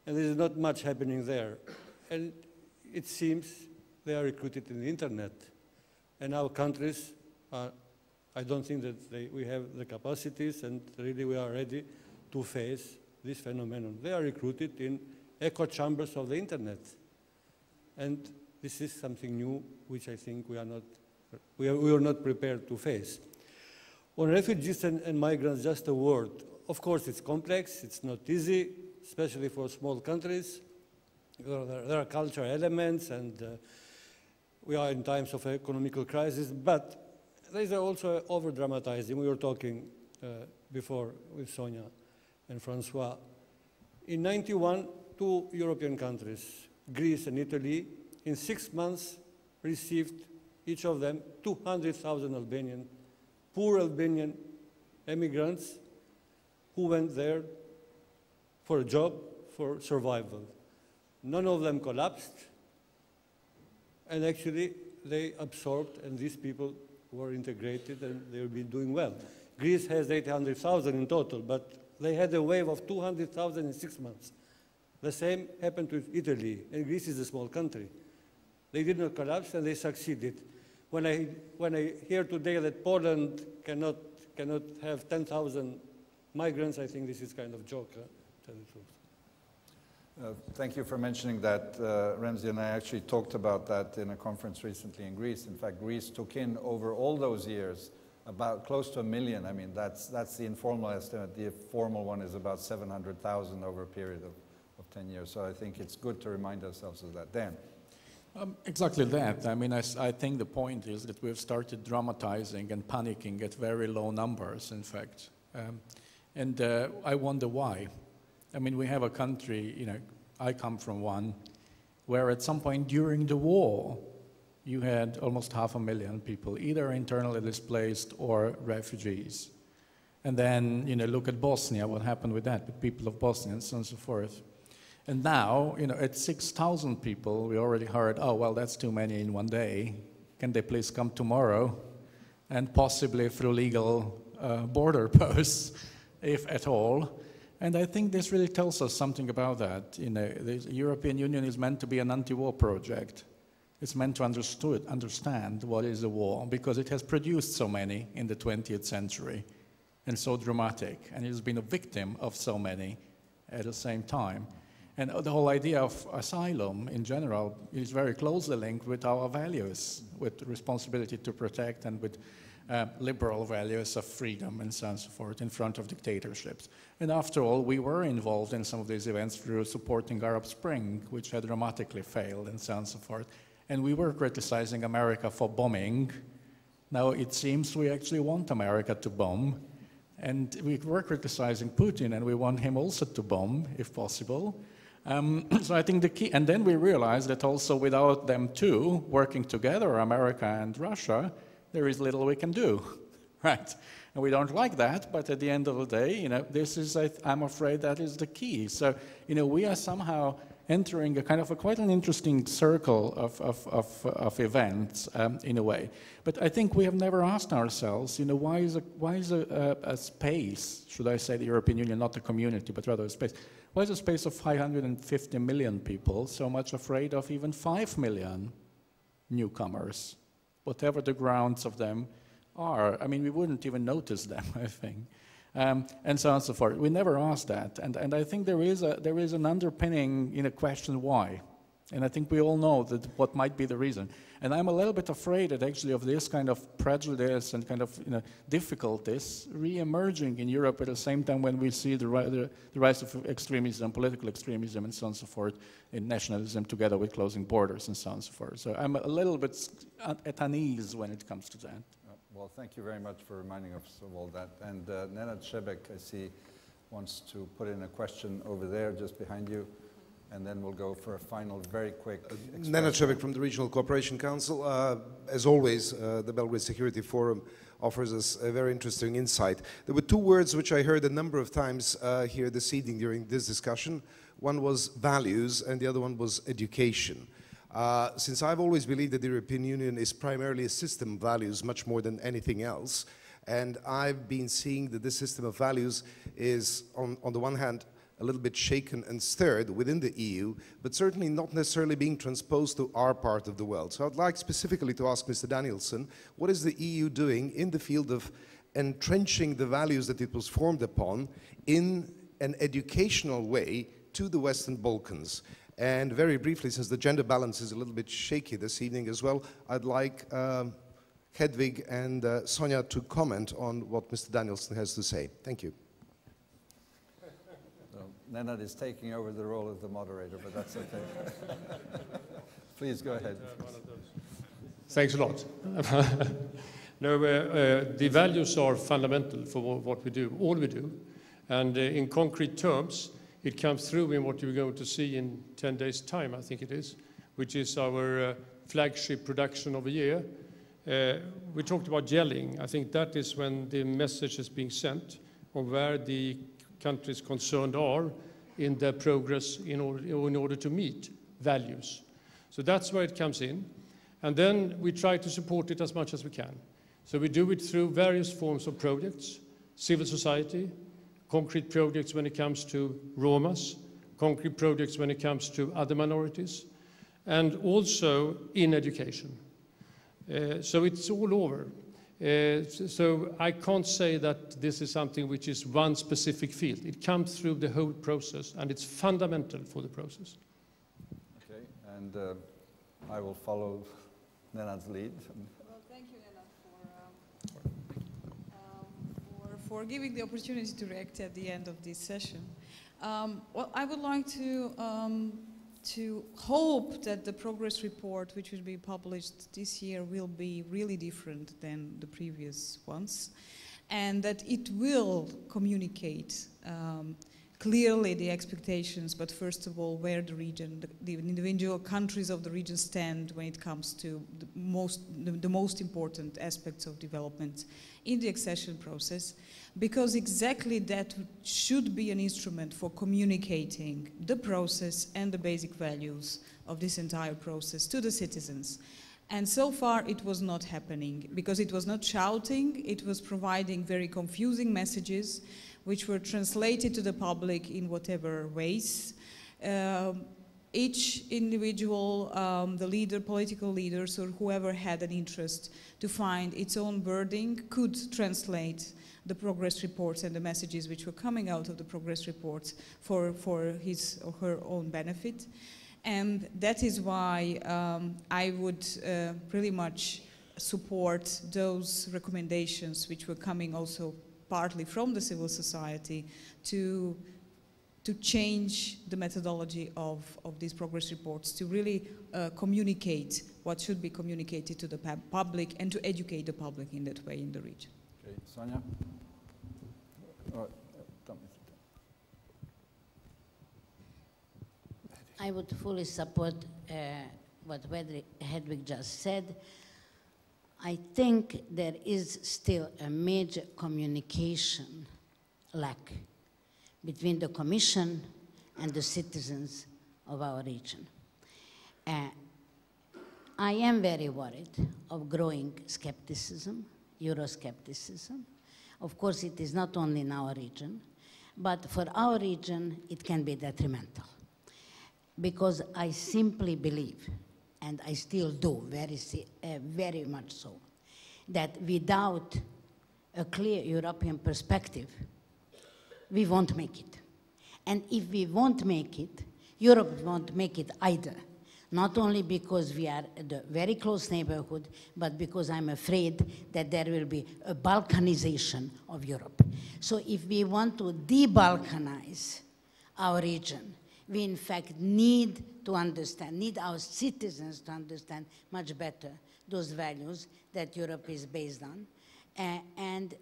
And there is not much happening there. And it seems they are recruited in the internet. And our countries are, I don't think that we have the capacities and really we are ready to face this phenomenon. They are recruited in echo chambers of the internet. And this is something new which I think we are not prepared to face. On refugees and migrants, just a word. Of course, it's complex, it's not easy, especially for small countries. There are cultural elements and we are in times of economical crisis, but there is also over-dramatizing. We were talking before with Sonia and Francois. In 91, 2 European countries, Greece and Italy, in 6 months received, each of them, 200,000 poor Albanian immigrants who went there for a job, for survival. None of them collapsed, and actually they absorbed, and these people were integrated, and they've been doing well. Greece has 800,000 in total, but they had a wave of 200,000 in 6 months. The same happened with Italy, and Greece is a small country. They did not collapse, and they succeeded. When I hear today that Poland cannot have 10,000 migrants, I think this is kind of joke, to tell the truth. Thank you for mentioning that. Remzi and I actually talked about that in a conference recently in Greece. In fact, Greece took in over all those years about close to 1 million. I mean, that's the informal estimate. The formal one is about 700,000 over a period of 10 years. So I think it's good to remind ourselves of that. Dan? Exactly that. I mean, I think the point is that we've started dramatizing and panicking at very low numbers, in fact. And I wonder why. I mean, we have a country, you know, I come from one, where at some point during the war, you had almost 500,000 people, either internally displaced or refugees. And then, you know, look at Bosnia, what happened with that, with people of Bosnia and so on and so forth. And now, you know, at 6,000 people, we already heard, oh, well, that's too many in one day. Can they please come tomorrow? And possibly through legal border posts, if at all. And I think this really tells us something about that. You know, the European Union is meant to be an anti-war project. It's meant to understand what is a war, because it has produced so many in the 20th century, and so dramatic, and it has been a victim of so many at the same time. And the whole idea of asylum in general is very closely linked with our values, with responsibility to protect and with liberal values of freedom and so on and so forth in front of dictatorships. And after all, we were involved in some of these events through supporting Arab Spring, which had dramatically failed and so on and so forth. And we were criticizing America for bombing. Now it seems we actually want America to bomb. And we were criticizing Putin, and we want him also to bomb, if possible. So I think the key, and then we realized that also without them two working together, America and Russia, there is little we can do, right? And we don't like that, but at the end of the day, you know, this is, I'm afraid that is the key. So, you know, we are somehow entering a kind of quite an interesting circle of events in a way. But I think we have never asked ourselves, you know, why is a space, should I say the European Union, not a community, but rather a space, why is a space of 550 million people so much afraid of even 5 million newcomers, whatever the grounds of them are? I mean, we wouldn't even notice them, I think. And so on and so forth. We never asked that, and I think there is an underpinning in a question why, and I think we all know that what might be the reason. And I'm a little bit afraid that actually of this kind of prejudice and kind of, you know, difficulties re-emerging in Europe at the same time when we see the rise of extremism, political extremism, and so on and so forth, in nationalism together with closing borders and so on and so forth. So I'm a little bit at unease when it comes to that. Well, thank you very much for reminding us of all that. And Nenad Šebek, I see, wants to put in a question over there, just behind you. And then we'll go for a final, very quick Nenad Šebek from the Regional Cooperation Council. As always, the Belgrade Security Forum offers us a very interesting insight. There were two words which I heard a number of times here this evening during this discussion. One was values, and the other one was education. Since I've always believed that the European Union is primarily a system of values much more than anything else, and I've been seeing that this system of values is, on the one hand, a little bit shaken and stirred within the EU, but certainly not necessarily being transposed to our part of the world. So I'd like specifically to ask Mr. Danielsson, what is the EU doing in the field of entrenching the values that it was formed upon in an educational way to the Western Balkans? And very briefly, since the gender balance is a little bit shaky this evening as well, I'd like Hedvig and Sonja to comment on what Mr. Danielsson has to say. Thank you. So, Nenad is taking over the role of the moderator, but that's okay. Please go ahead. Thanks a lot. No, the values are fundamental for what we do, all we do. And in concrete terms, it comes through in what you're going to see in 10 days' time, I think it is, which is our flagship production of the year. We talked about gelling. I think that is when the message is being sent on where the countries concerned are in their progress in order to meet values. So that's where it comes in. And then we try to support it as much as we can. So we do it through various forms of projects, civil society, concrete projects when it comes to Romas, concrete projects when it comes to other minorities, and also in education. So it's all over. So I can't say that this is something which is one specific field. It comes through the whole process, and it's fundamental for the process. Okay, and I will follow Nenad's lead. Well, thank you, Nenad, for giving the opportunity to react at the end of this session. Well, I would like to hope that the progress report, which will be published this year, will be really different than the previous ones, and that it will communicate clearly the expectations, but first of all, where the region, the individual countries of the region stand when it comes to the most important aspects of development in the accession process, because exactly that should be an instrument for communicating the process and the basic values of this entire process to the citizens. And so far it was not happening, because it was not shouting, it was providing very confusing messages which were translated to the public in whatever ways. Each individual, the leader, political leaders, or whoever had an interest to find its own wording could translate the progress reports and the messages which were coming out of the progress reports for his or her own benefit. And that is why I would pretty much support those recommendations which were coming also partly from the civil society to change the methodology of these progress reports, to really communicate what should be communicated to the public and to educate the public in that way in the region. Okay, Sonia? I would fully support what Hedvig just said. I think there is still a major communication lack between the Commission and the citizens of our region. I am very worried of growing skepticism, Euroscepticism. Of course, it is not only in our region, but for our region, it can be detrimental. Because I simply believe, and I still do, very much so, that without a clear European perspective, we won't make it. And if we won't make it, Europe won't make it either. Not only because we are the very close neighborhood, but because I'm afraid that there will be a Balkanization of Europe. So if we want to de-Balkanize our region, we in fact need to understand, need our citizens to understand much better those values that Europe is based on. And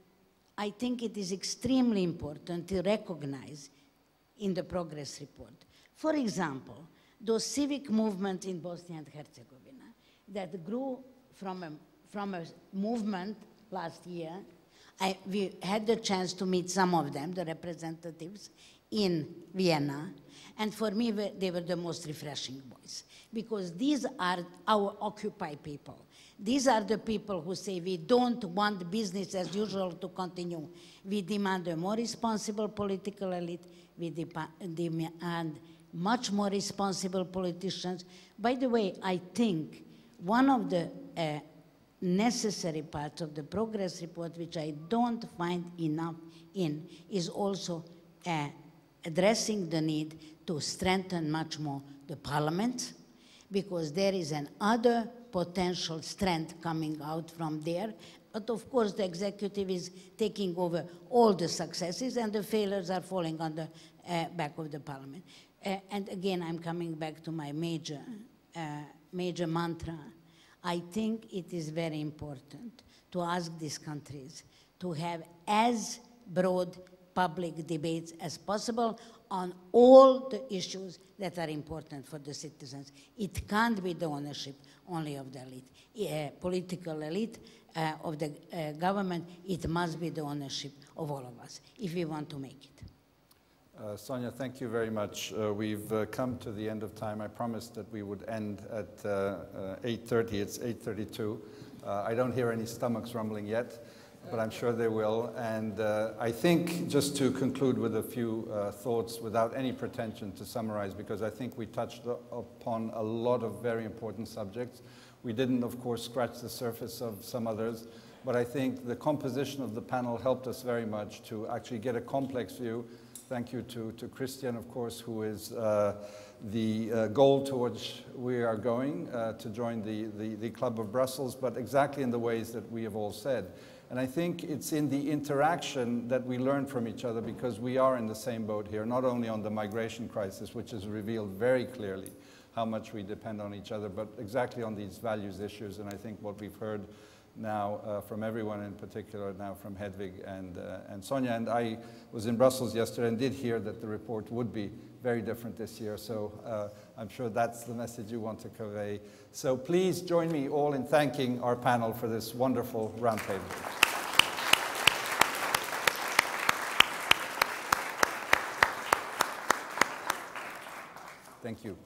I think it is extremely important to recognize in the progress report, for example, those civic movements in Bosnia and Herzegovina that grew from a movement last year. We had the chance to meet some of them, the representatives, in Vienna. And for me, they were the most refreshing voice, because these are our Occupy people. These are the people who say we don't want business as usual to continue. We demand a more responsible political elite. We demand much more responsible politicians. By the way, I think one of the necessary parts of the progress report, which I don't find enough in, is also addressing the need to strengthen much more the parliament, because there is another potential strength coming out from there. But of course, the executive is taking over all the successes, and the failures are falling on the back of the parliament. And again, I'm coming back to my major mantra. I think it is very important to ask these countries to have as broad public debates as possible on all the issues that are important for the citizens. It can't be the ownership only of the elite, political elite of the government. It must be the ownership of all of us if we want to make it. Sonia, thank you very much. We've come to the end of time. I promised that we would end at 8:30. It's 8:32. I don't hear any stomachs rumbling yet, but I'm sure they will. And I think, just to conclude with a few thoughts without any pretension to summarize, because I think we touched upon a lot of very important subjects. We didn't, of course, scratch the surface of some others, but I think the composition of the panel helped us very much to actually get a complex view. Thank you to Christian, of course, who is the goal towards we are going to join the Club of Brussels, but exactly in the ways that we have all said. And I think it's in the interaction that we learn from each other, because we are in the same boat here, not only on the migration crisis, which has revealed very clearly how much we depend on each other, but exactly on these values issues. And I think what we've heard now from everyone, in particular now from Hedvig and Sonia. And I was in Brussels yesterday and did hear that the report would be very different this year. So I'm sure that's the message you want to convey. So please join me all in thanking our panel for this wonderful roundtable. Thank you.